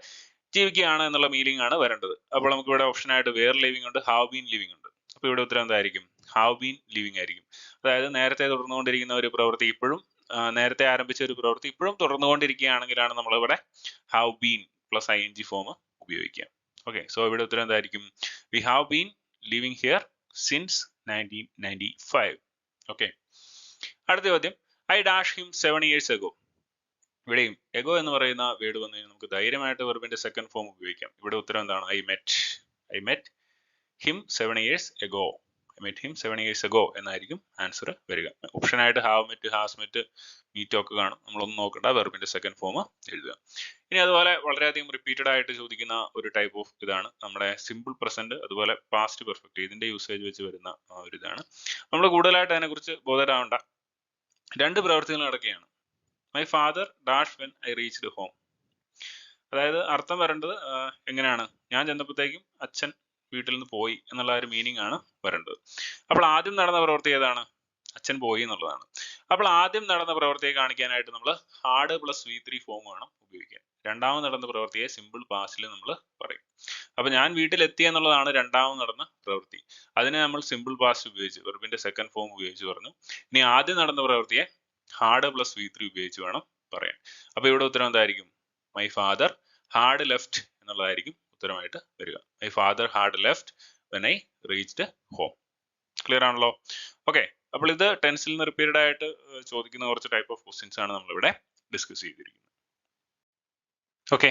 ജീവിക്കുകയാണ് എന്നുള്ള മീനിങ് ആണ് വരേണ്ടത്. അപ്പോൾ നമുക്ക് ഇവിടെ ഓപ്ഷൻ ആയിട്ട് വേർ ലിവിംഗ് ഉണ്ട്, ഹാവ് ബീൻ ലിവിംഗ് ഉണ്ട്. അപ്പൊ ഇവിടെ ഉത്തരം എന്തായിരിക്കും? ഹാവ് ബീൻ ലിവിംഗ് ആയിരിക്കും. അതായത് നേരത്തെ തുടർന്നുകൊണ്ടിരിക്കുന്ന ഒരു പ്രവൃത്തി ഇപ്പോഴും, നേരത്തെ ആരംഭിച്ച ഒരു പ്രവൃത്തി ഇപ്പോഴും തുടർന്നുകൊണ്ടിരിക്കുകയാണെങ്കിലാണ് നമ്മൾ ഇവിടെ have been plus ING form ഉപയോഗിക്കുക. ഓക്കെ, സോ ഇവിടെ ഉത്തരം എന്തായിരിക്കും? We have been living here since 1995. Okay, അടുത്ത ചോദ്യം, I dash him 7 years ago. ഇവിടെയും എഗോ എന്ന് പറയുന്ന വേർഡ് വന്നു കഴിഞ്ഞാൽ നമുക്ക് ധൈര്യമായിട്ട് വെർബിന്റെ സെക്കൻഡ് ഫോം ഉപയോഗിക്കാം. ഇവിടെ ഉത്തരം എന്താണ്? I met him 7 years ago. I met him 7 years ago എന്നായിരിക്കും ആൻസർ വരിക. ഓപ്ഷൻ ആയിട്ട് have met, has met, meet ഒക്കെ കാണും. നമ്മളൊന്നും നോക്കണ്ട, വെർബിന്റെ സെക്കൻഡ് ഫോം എഴുതുക. ഇനി അതുപോലെ വളരെയധികം റിപ്പീറ്റഡ് ആയിട്ട് ചോദിക്കുന്ന ഒരു ടൈപ്പ് ഓഫ് ഇതാണ് നമ്മുടെ സിമ്പിൾ പ്രസന്റ്, അതുപോലെ പാസ്റ്റ് പെർഫെക്റ്റ്. ഇതിന്റെ യൂസേജ് വെച്ച് വരുന്ന ഒരു ഇതാണ്. നമ്മൾ കൂടുതലായിട്ട് അതിനെക്കുറിച്ച് ബോധരാവണ്ട. രണ്ട് പ്രവൃത്തികൾ നടക്കുകയാണ്. My father dash when I reached home. അതായത് അർത്ഥം വരേണ്ടത് എങ്ങനെയാണ്? ഞാൻ ചെന്നപ്പോഴത്തേക്കും അച്ഛൻ വീട്ടിൽ നിന്ന് പോയി എന്നുള്ള ഒരു മീനിങ് ആണ് വരേണ്ടത്. അപ്പോൾ ആദ്യം നടന്ന പ്രവൃത്തി ഏതാണ്? അച്ഛൻ പോയി എന്നുള്ളതാണ്. അപ്പോൾ ആദ്യം നടന്ന പ്രവൃത്തിയെ കാണിക്കാനായിട്ട് നമ്മൾ ഹാഡ് പ്ലസ് V3 ഫോം വേണം ഉപയോഗിക്കാൻ. രണ്ടാമത് നടന്ന പ്രവൃത്തിയെ സിമ്പിൾ പാസ്റ്റിൽ നമ്മൾ പറയും. അപ്പൊ ഞാൻ വീട്ടിലെത്തി എന്നുള്ളതാണ് രണ്ടാമത് നടന്ന പ്രവൃത്തി. അതിനെ നമ്മൾ സിമ്പിൾ പാസ്റ്റ് ഉപയോഗിച്ച് വെർബിന്റെ സെക്കൻഡ് ഫോം ഉപയോഗിച്ച് പറഞ്ഞു. ഇനി ആദ്യം നടന്ന പ്രവൃത്തിയെ ഹാഡ് പ്ലസ് V3 ഉപയോഗിച്ച് വേണം പറയാൻ. അപ്പൊ ഇവിടെ ഉത്തരം എന്തായിരിക്കും? മൈ ഫാദർ ഹാഡ് ലെഫ്റ്റ് എന്നുള്ളതായിരിക്കും ഉത്തരമായിട്ട് വരിക. My father had left when I reached home. Clear ആണല്ലോ? ഓക്കെ, അപ്പോൾ ഇത് ടെൻസിൽ നിന്ന് റിപ്പീറ്റഡ് ആയിട്ട് ചോദിക്കുന്ന കുറച്ച് ടൈപ്പ് ഓഫ് ക്വസ്റ്റ്യൻസ് ആണ് നമ്മളിവിടെ ഡിസ്കസ് ചെയ്തിരിക്കുന്നത്. ഓക്കെ,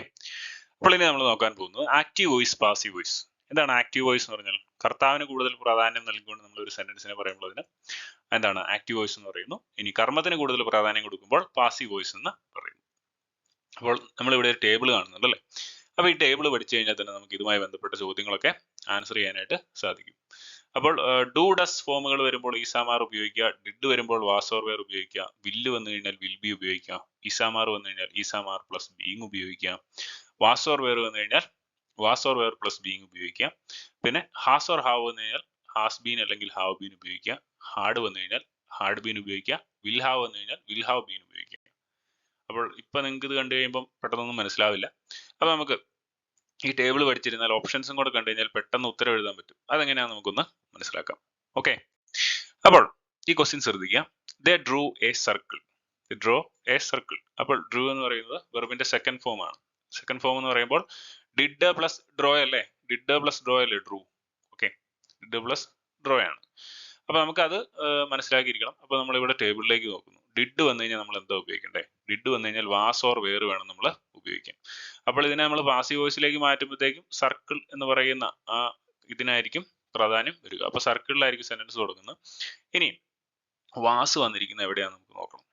അപ്പോൾ ഇനി നമ്മൾ നോക്കാൻ പോകുന്നത് ആക്റ്റീവ് വോയിസ്, പാസീവ് വോയിസ്. എന്താണ് ആക്റ്റീവ് വോയിസ് എന്ന് പറഞ്ഞാൽ? കർത്താവിന് കൂടുതൽ പ്രാധാന്യം നൽകിക്കൊണ്ട് നമ്മൾ ഒരു സെന്റൻസിനെ പറയുമ്പോൾ അതിന് എന്താണ് ആക്റ്റീവ് വോയിസ് എന്ന് പറയുന്നു. ഇനി കർമ്മത്തിന് കൂടുതൽ പ്രാധാന്യം കൊടുക്കുമ്പോൾ പാസീവ് വോയിസ് എന്ന് പറയുന്നു. അപ്പോൾ നമ്മളിവിടെ ഒരു ടേബിൾ കാണുന്നുണ്ട് അല്ലേ? അപ്പൊ ഈ ടേബിൾ പഠിച്ചു കഴിഞ്ഞാൽ തന്നെ നമുക്ക് ഇതുമായി ബന്ധപ്പെട്ട ചോദ്യങ്ങളൊക്കെ ആൻസർ ചെയ്യാനായിട്ട് സാധിക്കും. അപ്പോൾ ഡു ഡസ് ഫോമുകൾ വരുമ്പോൾ ഈസാമാർ ഉപയോഗിക്കുക, ഡിഡ് വരുമ്പോൾ വാസ് ഓർ വെയർ ഉപയോഗിക്കുക, വില്ല് വന്നു കഴിഞ്ഞാൽ വിൽ ബി ഉപയോഗിക്കുക, ഈസാമാർ വന്നു കഴിഞ്ഞാൽ ഈസാമാർ പ്ലസ് ബീങ് ഉപയോഗിക്കുക, വാസ് ഓർ വെയർ വന്നു കഴിഞ്ഞാൽ was or were plus being ഉപയോഗിക്കുക, പിന്നെ ഹാസ് ഓർ ഹാവ് വന്നു കഴിഞ്ഞാൽ ഹാസ് ബീൻ അല്ലെങ്കിൽ ഹാവ് ബീൻ ഉപയോഗിക്കുക, ഹാഡ് വന്നു കഴിഞ്ഞാൽ ഹാഡ് ബീൻ ഉപയോഗിക്കുക, വിൽ ഹാവ് വന്നു കഴിഞ്ഞാൽ വിൽ ഹാവ് ബീൻ ഉപയോഗിക്കുക. അപ്പോൾ ഇപ്പൊ നിങ്ങൾക്ക് ഇത് കണ്ടു കഴിയുമ്പോൾ പെട്ടെന്നൊന്നും മനസ്സിലാവില്ല. അപ്പൊ നമുക്ക് ഈ ടേബിൾ പഠിച്ചിരുന്നാൽ ഓപ്ഷൻസും കൂടെ കണ്ടു കഴിഞ്ഞാൽ പെട്ടെന്ന് ഉത്തരം എഴുതാൻ പറ്റും. അതെങ്ങനെയാണെന്ന് നമുക്കൊന്ന് മനസ്സിലാക്കാം. ഓക്കെ, അപ്പോൾ ഈ ക്വസ്റ്റ്യൻ ശ്രദ്ധിക്കുക. They drew a circle. Draw a circle. അപ്പോൾ ഡ്രൂ എന്ന് പറയുന്നത് വെർബിന്റെ സെക്കൻഡ് ഫോം ആണ്. സെക്കൻഡ് ഫോം എന്ന് പറയുമ്പോൾ ഡിഡ് പ്ലസ് ഡ്രോ അല്ലേ? ഡിഡ് പ്ലസ് ഡ്രോ അല്ലേ drew? Okay, did plus draw ആണ്. അപ്പൊ നമുക്കത് മനസ്സിലാക്കിയിരിക്കണം. അപ്പൊ നമ്മൾ ഇവിടെ ടേബിളിലേക്ക് നോക്കുന്നു. ഡിഡ് വന്നു കഴിഞ്ഞാൽ നമ്മൾ എന്താ ഉപയോഗിക്കണ്ടേ? ഡിഡ് വന്നു കഴിഞ്ഞാൽ വാസ് ഓർ വെയർ വേണം നമ്മൾ ഉപയോഗിക്കാൻ. അപ്പോൾ ഇതിനെ നമ്മൾ പാസീവ് വോയിസിലേക്ക് മാറ്റുമ്പോഴത്തേക്കും സർക്കിൾ എന്ന് പറയുന്ന ആ ഇതിനായിരിക്കും പ്രാധാന്യം വരിക. അപ്പൊ സർക്കിളിലായിരിക്കും സെന്റൻസ് കൊടുക്കുന്നത്. ഇനി വാസ് വന്നിരിക്കുന്നത് എവിടെയാണെന്ന് നമുക്ക് നോക്കണം.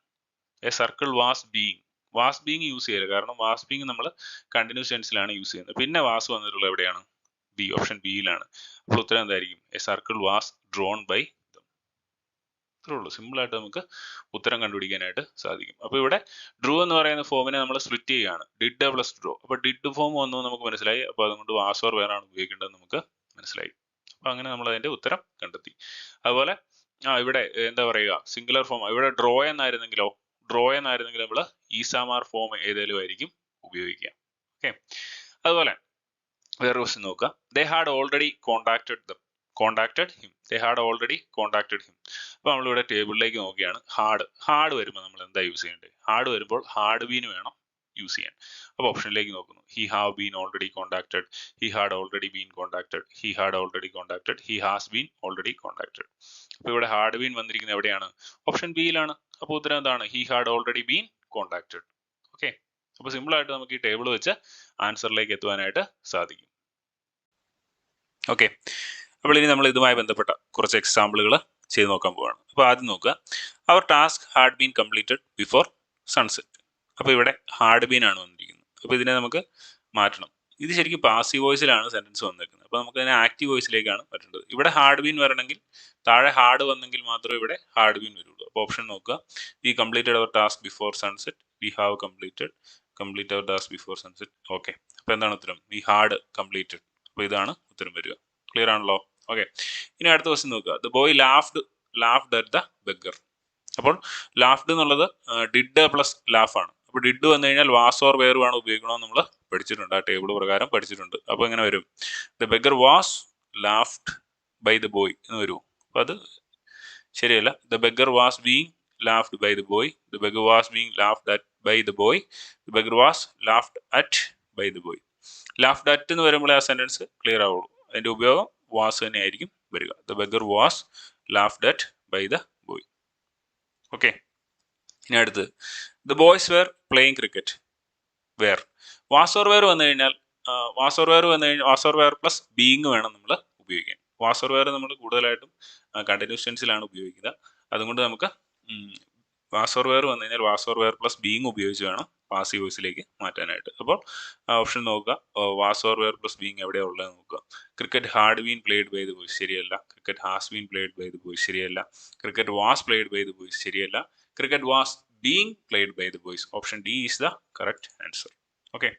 A circle was being. Was being use ചെയ്യില്ല, കാരണം വാസ് ബീങ് നമ്മൾ കണ്ടിന്യൂസ് ടെൻസിലാണ് യൂസ് ചെയ്യുന്നത്. പിന്നെ വാസ് വന്നിട്ടുള്ളത് എവിടെയാണ്? ബി, ഓപ്ഷൻ ബിയിലാണ്. അപ്പോൾ ഉത്തരം എന്തായിരിക്കും? A circle was drawn by them. ഇത്രേ ഉള്ളൂ. സിമ്പിൾ ആയിട്ട് നമുക്ക് ഉത്തരം കണ്ടുപിടിക്കാനായിട്ട് സാധിക്കും. അപ്പൊ ഇവിടെ ഡ്രൂ എന്ന് പറയുന്ന ഫോമിനെ നമ്മൾ സ്പ്ലിറ്റ് ചെയ്യുകയാണ്. Did plus draw. അപ്പൊ ഡിഡ് ഫോം വന്നു നമുക്ക് മനസ്സിലായി. അപ്പൊ അതുകൊണ്ട് വാസ് ഓർ വെയർ ആണ് ഉപയോഗിക്കേണ്ടത് നമുക്ക് മനസ്സിലായി. അപ്പൊ അങ്ങനെ നമ്മൾ അതിന്റെ ഉത്തരം കണ്ടെത്തി. അതുപോലെ ഇവിടെ എന്താ പറയുക, സിംഗുലർ ഫോം ഇവിടെ ഡ്രോ എന്നായിരുന്നെങ്കിലോ? ഡ്രോ എന്നായിരുന്നെങ്കിൽ നമ്മൾ ഈസാമാർ ഫോം ഏതെങ്കിലും ആയിരിക്കും ഉപയോഗിക്കുക. ഓക്കെ, അതുപോലെ വേറെ ക്വസ്റ്റ്യൻ നോക്കുക. They had already contacted him. They had already contacted him. അപ്പൊ നമ്മളിവിടെ ടേബിളിലേക്ക് നോക്കിയാണ്. ഹാഡ് വരുമ്പോൾ നമ്മൾ എന്താ യൂസ് ചെയ്യേണ്ടത്? ഹാഡ് വരുമ്പോൾ ഹാഡ് ബീൻ വേണം യൂസ് ചെയ്യാൻ. അപ്പൊ ഓപ്ഷനിലേക്ക് നോക്കുന്നു. He have been already contacted, he had already been contacted, he had already contacted, he has been already contacted. അപ്പൊ ഇവിടെ ഹാഡ് ബീൻ വന്നിരിക്കുന്നത് എവിടെയാണ്? ഓപ്ഷൻ ബിയിലാണ്. അപ്പൊ ഉത്തരം എന്താണ്? He had already been contacted. Okay, അപ്പൊ സിമ്പിൾ ആയിട്ട് നമുക്ക് ഈ ടേബിൾ വെച്ച് ആൻസറിലേക്ക് എത്തുവാനായിട്ട് സാധിക്കും. ഓക്കെ, അപ്പോൾ ഇനി നമ്മൾ ഇതുമായി ബന്ധപ്പെട്ട കുറച്ച് എക്സാമ്പിളുകൾ ചെയ്ത് നോക്കാൻ പോവാണ്. അപ്പോൾ ആദ്യം നോക്കുക. അവർ task had been completed before sunset. അപ്പോൾ ഇവിടെ ഹാർഡ് ബീൻ ആണ് വന്നിരിക്കുന്നത്. അപ്പോൾ ഇതിനെ നമുക്ക് മാറ്റണം. ഇത് ശരിക്കും പാസീവ് വോയിസിലാണ് സെന്റൻസ് വന്നിരിക്കുന്നത്. അപ്പോൾ നമുക്ക് അതിനെ ആക്റ്റീവ് വോയിസിലേക്കാണ് പറ്റേണ്ടത്. ഇവിടെ ഹാർഡ് ബീൻ വരണമെങ്കിൽ താഴെ ഹാർഡ് വന്നെങ്കിൽ മാത്രമേ ഇവിടെ ഹാർഡ് ബീൻ വരുള്ളൂ. അപ്പോൾ ഓപ്ഷൻ നോക്കുക. We completed our task before sunset. We have complete our task before sunset. Okay, അപ്പോൾ എന്താണ് ഉത്തരം? We had completed. അപ്പോൾ ഇതാണ് ഉത്തരം വരിക. ക്ലിയർ ആണല്ലോ? ഓക്കെ, ഇനി അടുത്ത ക്വസ്റ്റ്യൻ നോക്കുക. The boy laughed at the beggar. അപ്പോൾ ലാഫ്ഡ് എന്നുള്ളത് ഡിഡ് പ്ലസ് ലാഫ് ആണ്. അപ്പോൾ ഡിഡ് വന്നു കഴിഞ്ഞാൽ വാസ് ഓർ വേർ ആണ് ഉപയോഗിക്കണമെന്ന് നമ്മൾ പഠിച്ചിട്ടുണ്ട്, ആ ടേബിൾ പ്രകാരം പഠിച്ചിട്ടുണ്ട്. അപ്പോൾ എങ്ങനെ വരും? The beggar was laughed by the boy എന്ന് വരും. അപ്പോൾ അത് ശരിയല്ല. The beggar was being laughed by the boy. The beggar was being laughed at by the boy. The beggar was laughed at by the boy. Laughed at എന്ന് വരുമ്പോൾ ആ sentence clear ആവുള്ളൂ. അതിന്റെ ഉപയോഗം വാസ് തന്നെ ആയിരിക്കും വരിക. The beggar was laughed at by the boy. Okay, ഇനി അടുത്ത് the boys were playing cricket. Were was or were വന്നു കഴിഞ്ഞാൽ was or were plus being വേണം നമ്മൾ ഉപയോഗിക്കാൻ. വാസ് ഓർ വേർ നമ്മൾ കൂടുതലായിട്ടും കണ്ടിന്യൂസ് ടെൻസിലാണ് ഉപയോഗിക്കുക. അതുകൊണ്ട് നമുക്ക് വാസ് ഓർ വേർ വന്നു കഴിഞ്ഞാൽ was or were plus being ഉപയോഗിച്ച് വേണം പാസീവ് വോയിസിലേക്ക് മാറ്റാനായിട്ട്. അപ്പോൾ ഓപ്ഷൻ നോക്കുക. Was or were plus being എവിടെയാണ് ഉള്ളത് നോക്കുക. Cricket had been played by the boys ശരിയല്ല. Cricket has been played by the boys ശരിയല്ല. Cricket was played by the boys ശരിയല്ല. Cricket was being played by the boys. Option D is the correct answer. Okay,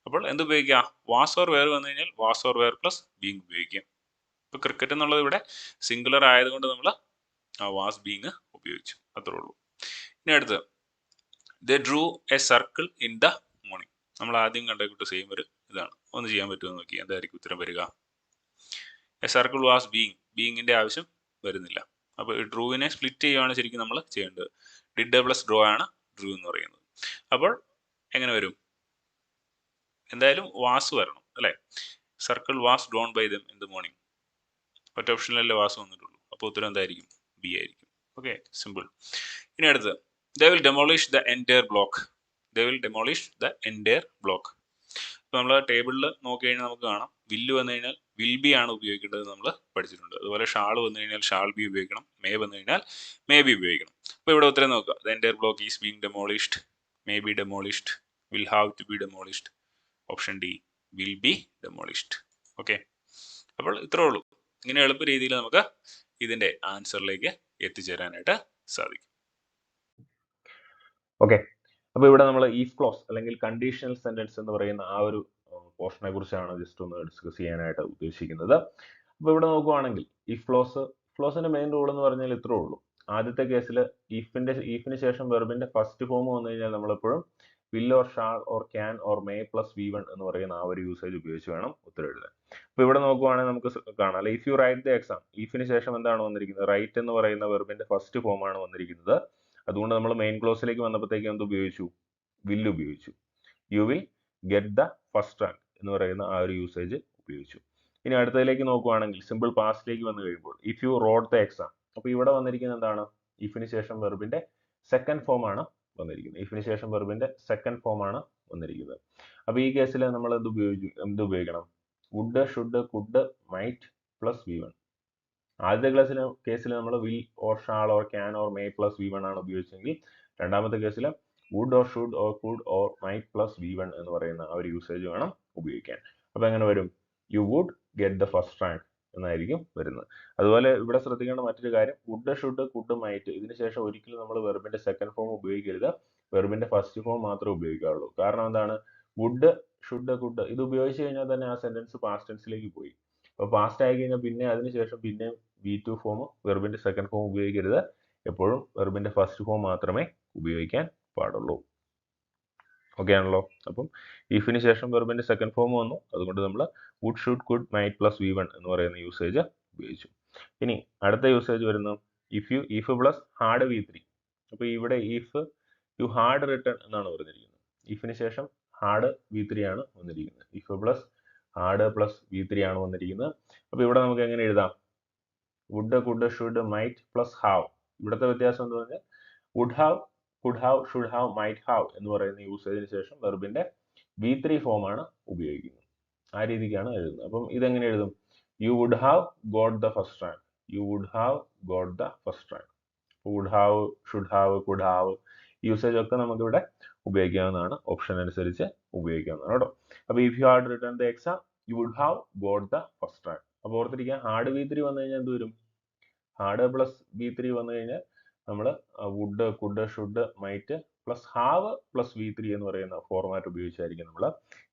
അപ്പോൾ എന്ത് ഉപയോഗിക്കുക? Was or were വന്നു കഴിഞ്ഞാൽ was or were plus being ഉപയോഗിക്കുക. ഇപ്പോൾ cricket എന്നുള്ളത് ഇവിടെ സിംഗുലർ ആയതുകൊണ്ട് നമ്മൾ വാസ് ബീങ് ഉപയോഗിച്ചു, അത്രേ ഉള്ളൂ. ഇനി അടുത്ത് the Drew a circle in the morning. നമ്മൾ ആദ്യം കണ്ടേക്കിട്ട് സെയിം ഒരു ഇതാണ്. ഒന്ന് ചെയ്യാൻ പറ്റുമോ നോക്കി, എന്തായിരിക്കും ഉത്തരം വരിക? എ സർക്കിൾ വാസ് ബീങ്ങിന്റെ ആവശ്യം വരുന്നില്ല. അപ്പോൾ ഡ്രൂവിനെ സ്പ്ലിറ്റ് ചെയ്യുകയാണ് ശരിക്കും നമ്മൾ ചെയ്യേണ്ടത്. ഡിഡ് പ്ലസ് ഡ്രോ ആണ് ഡ്രൂ എന്ന് പറയുന്നത്. അപ്പോൾ എങ്ങനെ വരും? എന്തായാലും വാസ് വരണം അല്ലേ? Circle was drawn by them in the morning. ഒറ്റ ഓപ്ഷനിലല്ലേ വാസ് വന്നിട്ടുള്ളൂ. അപ്പോൾ ഉത്തരം എന്തായിരിക്കും? ബി ആയിരിക്കും. Okay, simple. ഇനി അടുത്ത് they will demolish the entire block. They will demolish the entire block. ഇപ്പോൾ നമ്മൾ ടേബിളിൽ നോക്കി കഴിഞ്ഞാൽ നമുക്ക് കാണാം, വില്ല് വന്നു കഴിഞ്ഞാൽ വിൽ ബി ആണ് ഉപയോഗിക്കേണ്ടത് നമ്മൾ പഠിച്ചിട്ടുണ്ട്. അതുപോലെ ഷാൾ വന്നു കഴിഞ്ഞാൽ ഷാൾ ബി ഉപയോഗിക്കണം. മേ വന്നു കഴിഞ്ഞാൽ മേ ബി ഉപയോഗിക്കണം. അപ്പോൾ ഇവിടെ ഉത്തരം നോക്കുക. the entire block is being demolished, may be demolished, will have to be demolished. Option D will be demolished. Okay, അപ്പോൾ ഇത്രേ ഉള്ളൂ. ഇങ്ങനെ എളുപ്പ രീതിയിൽ നമുക്ക് ഇതിന്റെ ആൻസറിലേക്ക് എത്തിച്ചേരാനായിട്ട് സാധിക്കും. ഓക്കെ, അപ്പോൾ ഇവിടെ നമ്മൾ ഈഫ് ക്ലോസ് അല്ലെങ്കിൽ കണ്ടീഷണൽ സെന്റൻസ് എന്ന് പറയുന്ന ആ ഒരു പോർഷനെ കുറിച്ചാണ് ജസ്റ്റ് ഒന്ന് ഡിസ്കസ് ചെയ്യാനായിട്ട് ഉദ്ദേശിക്കുന്നത്. അപ്പോൾ ഇവിടെ നോക്കുവാണെങ്കിൽ ഈഫ് ക്ലോസിന്റെ മെയിൻ റൂൾ എന്ന് പറഞ്ഞാൽ ഇത്രേ ഉള്ളൂ. ആദ്യത്തെ കേസിൽ ഈഫിന് ശേഷം വെർബിന്റെ ഫസ്റ്റ് ഫോം വന്നു കഴിഞ്ഞാൽ നമ്മളെപ്പോഴും will or shall or can or may plus V1 എന്ന് പറയുന്ന ആ ഒരു യൂസേജ് ഉപയോഗിച്ച് വേണം ഉത്തരം എഴുതാൻ. അപ്പോൾ ഇവിടെ നോക്കുവാണെങ്കിൽ നമുക്ക് കാണാം, if you write the exam, ഈഫിന് ശേഷം എന്താണ് വന്നിരിക്കുന്നത്? റൈറ്റ് എന്ന് പറയുന്ന വെർബിന്റെ ഫസ്റ്റ് ഫോം ആണ് വന്നിരിക്കുന്നത്. അതുകൊണ്ട് നമ്മൾ മെയിൻ ക്ലോസിലേക്ക് വന്നപ്പോഴത്തേക്കും എന്ത് ഉപയോഗിച്ചു? വില്ല് ഉപയോഗിച്ചു. You will get the first rank എന്ന് പറയുന്ന ആ ഒരു യൂസേജ് ഉപയോഗിച്ചു. ഇനി അടുത്തതിലേക്ക് നോക്കുവാണെങ്കിൽ സിമ്പിൾ പാസ്റ്റിലേക്ക് വന്നു കഴിയുമ്പോൾ if you wrote the exam, അപ്പോൾ ഇവിടെ വന്നിരിക്കുന്നത് എന്താണ്? ഇഫിന് ശേഷം വെർബിന്റെ സെക്കൻഡ് ഫോം ആണ് വന്നിരിക്കുന്നത്. ഇഫിന് ശേഷം വെർബിന്റെ സെക്കൻഡ് ഫോം ആണ് വന്നിരിക്കുന്നത്. അപ്പോൾ ഈ കേസിൽ നമ്മൾ എന്ത് ഉപയോഗിക്കണം? Would, should, could, might plus V1. ആദ്യത്തെ കേസിൽ നമ്മൾ will or shall or can or may plus V1 ആണ് ഉപയോഗിച്ചെങ്കിൽ രണ്ടാമത്തെ കേസിൽ would or should or could or might plus V1 എന്ന് പറയുന്ന ആ ഒരു യൂസേജ് വേണം ഉപയോഗിക്കാൻ. അപ്പോൾ എങ്ങനെ വരും? You would get the first rank എന്നായിരിക്കും വരുന്നത്. അതുപോലെ ഇവിടെ ശ്രദ്ധിക്കേണ്ട മറ്റൊരു കാര്യം, വുഡ്, ഷുഡ്, കുഡ്, മൈറ്റ് ഇതിന് ശേഷം ഒരിക്കലും നമ്മൾ വെർബിന്റെ സെക്കൻഡ് ഫോം ഉപയോഗിക്കരുത്. വെർബിന്റെ ഫസ്റ്റ് ഫോം മാത്രമേ ഉപയോഗിക്കാവുള്ളൂ. കാരണം എന്താണ്? വുഡ്, ഷുഡ്, കുഡ് ഇത് ഉപയോഗിച്ച് കഴിഞ്ഞാൽ തന്നെ ആ സെന്റൻസ് പാസ്റ്റ് ടെൻസിലേക്ക് പോയി. അപ്പോൾ പാസ്റ്റ് ആയി കഴിഞ്ഞാൽ പിന്നെ അതിനുശേഷം പിന്നെ V2 ഫോം വെർബിന്റെ സെക്കൻഡ് ഫോം ഉപയോഗിക്കരുത്. എപ്പോഴും വെർബിന്റെ ഫസ്റ്റ് ഫോം മാത്രമേ ഉപയോഗിക്കാൻ പാടുള്ളൂ. ഓക്കെ ആണല്ലോ? അപ്പം ഇഫിന് ശേഷം വെർബിന്റെ സെക്കൻഡ് ഫോം വന്നു. അതുകൊണ്ട് നമ്മൾ would, should, could, might plus V1 എന്ന് പറയുന്ന യൂസേജ് ഉപയോഗിച്ചു. ഇനി അടുത്ത യൂസേജ് വരുന്നു ഇഫ് പ്ലസ് ഹാർഡ് V3. അപ്പോൾ ഇവിടെ ഇഫ് യു ഹാർഡ് റിട്ടൺ എന്നാണ് പറഞ്ഞിരിക്കുന്നത്. ഇഫിന് ശേഷം ഹാർഡ് V3 ആണ് വന്നിരിക്കുന്നത്. If plus had plus V3 ആണ് വന്നിരിക്കുന്നത്. അപ്പോൾ ഇവിടെ നമുക്ക് എങ്ങനെ എഴുതാം? Would, could, should, might plus have. ഇവിടുത്തെ വ്യത്യാസം എന്ന് പറഞ്ഞാൽ would have, could have, should have, might have എന്ന് പറയുന്ന യൂസേജിന് ശേഷം വെർബിന്റെ V3 ഫോം ആണ് ഉപയോഗിക്കുന്നത്. ആ രീതിക്കാണ് എഴുതുന്നത്. അപ്പം ഇതെങ്ങനെ എഴുതും? You would have got the first rank. You would have got the first rank. Would have, should have, could have usage ഒക്കെ നമുക്ക് ഇവിടെ ഉപയോഗിക്കാവുന്നതാണ്, ഓപ്ഷൻ അനുസരിച്ച് ഉപയോഗിക്കാവുന്നതാണ് കേട്ടോ. അപ്പോൾ if you had written the exam you would have got the first rank. അപ്പോൾ ഓർത്തിരിക്കുക, ഹാർഡ് V3 വന്നു കഴിഞ്ഞാൽ എന്ത് വരും? ഹാർഡ് പ്ലസ് V3 വന്നു കഴിഞ്ഞാൽ നമ്മൾ would, could, should, might plus have plus V3 എന്ന് പറയുന്ന ഫോർമാറ്റ് ഉപയോഗിച്ചായിരിക്കും നമ്മൾ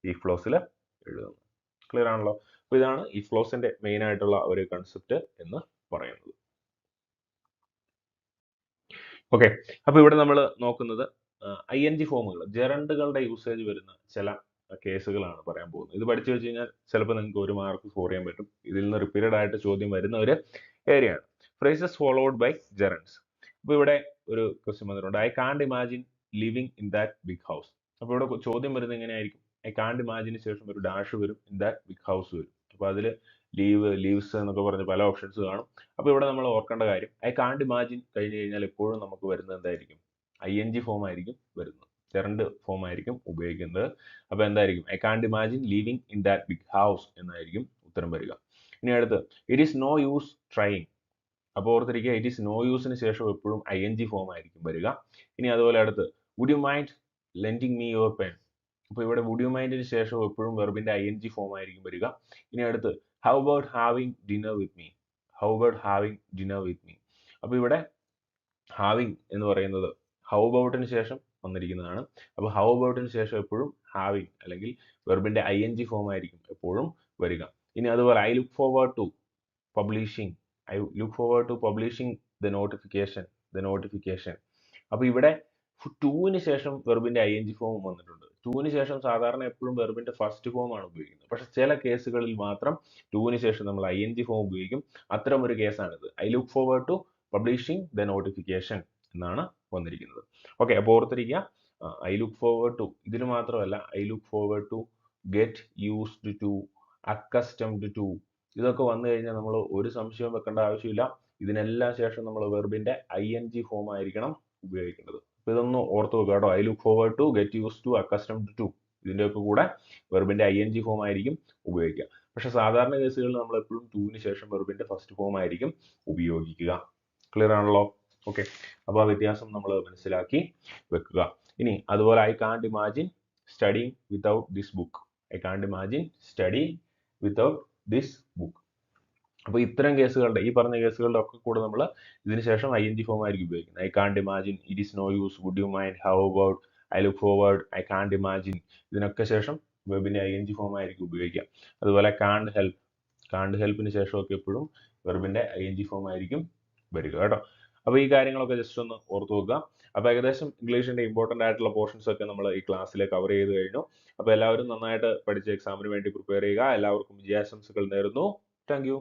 ഈ ഫ്ലോസിൽ എഴുതുന്നത്. ക്ലിയർ ആണല്ലോ? അപ്പോൾ ഇതാണ് ഈ ഫ്ലോസിന്റെ മെയിൻ ആയിട്ടുള്ള ഒരു കൺസെപ്റ്റ് എന്ന് പറയുന്നത്. ഓക്കെ, അപ്പോൾ ഇവിടെ നമ്മൾ നോക്കുന്നത് ING ഫോമുകൾ, ജെറണ്ടുകളുടെ യൂസേജ് വരുന്ന ചില കേസുകളാണ് പറയാൻ പോകുന്നത്. ഇത് പഠിച്ചു വെച്ച് കഴിഞ്ഞാൽ ചിലപ്പോൾ നിങ്ങൾക്ക് 1 മാർക്ക് സ്കോർ ചെയ്യാൻ പറ്റും. ഇതിൽ നിന്ന് റിപ്പീറ്റഡ് ആയിട്ട് ചോദ്യം വരുന്ന ഒരു ഏരിയ ആണ്. Phrases followed by gerunds. അപ്പോൾ ഇവിടെ ഒരു ക്വസ്റ്റ്യൻ വന്നിട്ടുണ്ട്, I can't imagine living in that big house. അപ്പോൾ ഇവിടെ ചോദ്യം വരുന്നത് എങ്ങനെയായിരിക്കും? ഐ കാണ്ട് ഇമാജിന് ശേഷം ഒരു ഡാഷ് വരും, ഇൻ ദാറ്റ് ബിഗ് ഹൗസ് വരും. അപ്പോൾ അതിൽ ലീവ്, ലീവ്സ് എന്നൊക്കെ പറഞ്ഞ് പല ഓപ്ഷൻസ് കാണും. അപ്പോൾ ഇവിടെ നമ്മൾ ഓർക്കേണ്ട കാര്യം, ഐ കാണ്ട് ഇമാജിൻ കഴിഞ്ഞ് കഴിഞ്ഞാൽ എപ്പോഴും നമുക്ക് വരുന്നത് എന്തായിരിക്കും? ING ഫോം ആയിരിക്കും വരുന്നത്, ജെറണ്ട് ഫോം ആയിരിക്കും ഉപയോഗിക്കുന്നത്. അപ്പോൾ എന്തായിരിക്കും? I can't imagine living in that big house എന്നായിരിക്കും ഉത്തരം വരിക. ഇനി അടുത്ത്, it is no use trying. അപ്പോൾ ഓർത്തിരിക്കുക, ഇറ്റ് ഈസ് നോ യൂസിന് ശേഷം എപ്പോഴും ING ഫോം ആയിരിക്കും വരിക. ഇനി അതുപോലെ അടുത്ത്, would you mind lending me your pen. അപ്പോൾ ഇവിടെ വുഡ് യു മൈൻഡിന് ശേഷം എപ്പോഴും വെർബിന്റെ ING ഫോം ആയിരിക്കും വരിക. ഇനി അടുത്ത്, how about having dinner with me. How about having dinner with me. അപ്പോൾ ഇവിടെ ഹാവിങ് എന്ന് പറയുന്നത് ഹൗ അബൌട്ടിന് ശേഷം വന്നിരിക്കുന്നതാണ്. അപ്പോൾ ഹൗ അബൌട്ടിന് ശേഷം എപ്പോഴും ഹാവിങ് അല്ലെങ്കിൽ വെർബിന്റെ ING ഫോം ആയിരിക്കും എപ്പോഴും വരിക. ഇനി അതുപോലെ, I look forward to publishing. I look forward to publishing the notification. അപ്പോൾ ഇവിടെ ടൂവിന് ശേഷം വെർബിന്റെ ING ഫോം വന്നിട്ടുണ്ട്. ടൂവിന് ശേഷം സാധാരണ എപ്പോഴും വെർബിന്റെ ഫസ്റ്റ് ഫോം ആണ് ഉപയോഗിക്കുന്നത്. പക്ഷെ ചില കേസുകളിൽ മാത്രം ടൂവിന് ശേഷം നമ്മൾ ING ഫോം ഉപയോഗിക്കും. അത്തരം ഒരു കേസാണിത്. I look forward to publishing the notification എന്നാണ് വന്നിരിക്കുന്നത്. ഓക്കെ, അപ്പോൾ ഓർത്തിരിക്കുക, ഐ ലുക്ക് ഫോർവേഡ് ടു ഇതിന് മാത്രമല്ല, I look forward to, get used to, accustomed to, ഇതൊക്കെ വന്നു കഴിഞ്ഞാൽ നമ്മൾ ഒരു സംശയവും വെക്കേണ്ട ആവശ്യമില്ല. ഇതിനെല്ലാം ശേഷം നമ്മൾ വെർബിന്റെ ING ഫോം ആയിരിക്കണം ഉപയോഗിക്കേണ്ടത്. അപ്പോൾ ഇതൊന്ന് ഓർത്ത് വെക്കുക കേട്ടോ. I look forward to, get use to, accustomed to, ഇതിൻ്റെയൊക്കെ കൂടെ വെർബിന്റെ ING ഫോം ആയിരിക്കും ഉപയോഗിക്കുക. പക്ഷെ സാധാരണ കേസുകളിൽ നമ്മൾ എപ്പോഴും ടൂവിന് ശേഷം വെർബിന്റെ ഫസ്റ്റ് ഫോം ആയിരിക്കും ഉപയോഗിക്കുക. ക്ലിയർ ആണല്ലോ? ഓക്കെ, അപ്പോൾ ആ വ്യത്യാസം നമ്മൾ മനസ്സിലാക്കി വെക്കുക. ഇനി അതുപോലെ, I can't imagine studying without this book. I can't imagine study without this book. അപ്പോൾ ഇത്തരം കേസുകളുടെ, ഈ പറഞ്ഞ കേസുകളുടെ ഒക്കെ കൂടെ നമ്മൾ ഇതിന് ശേഷം ING ഫോം ആയിരിക്കും ഉപയോഗിക്കുന്നത്. I can't imagine, it is no use, would you mind, how about, I look forward, I can't imagine, ഇതിനൊക്കെ ശേഷം വെർബിന്റെ ING ഫോം ആയിരിക്കും ഉപയോഗിക്കുക. അതുപോലെ കാണ്ട് ഹെൽപ്പ്, കാണ്ട് ഹെൽപ്പിന് ശേഷമൊക്കെ എപ്പോഴും വെർബിന്റെ ING ഫോം ആയിരിക്കും വരിക കേട്ടോ. അപ്പോൾ ഈ കാര്യങ്ങളൊക്കെ ജസ്റ്റ് ഒന്ന് ഓർത്ത് വെക്കുക. അപ്പോൾ ഏകദേശം ഇംഗ്ലീഷിന്റെ ഇമ്പോർട്ടൻ്റ് ആയിട്ടുള്ള പോർഷൻസ് ഒക്കെ നമ്മൾ ഈ ക്ലാസ്സിൽ കവർ ചെയ്ത് കഴിഞ്ഞു. അപ്പോൾ എല്ലാവരും നന്നായിട്ട് പഠിച്ച് എക്സാമിന് വേണ്ടി പ്രിപ്പയർ ചെയ്യുക. എല്ലാവർക്കും വിജയാശംസകൾ നേരുന്നു. Thank you.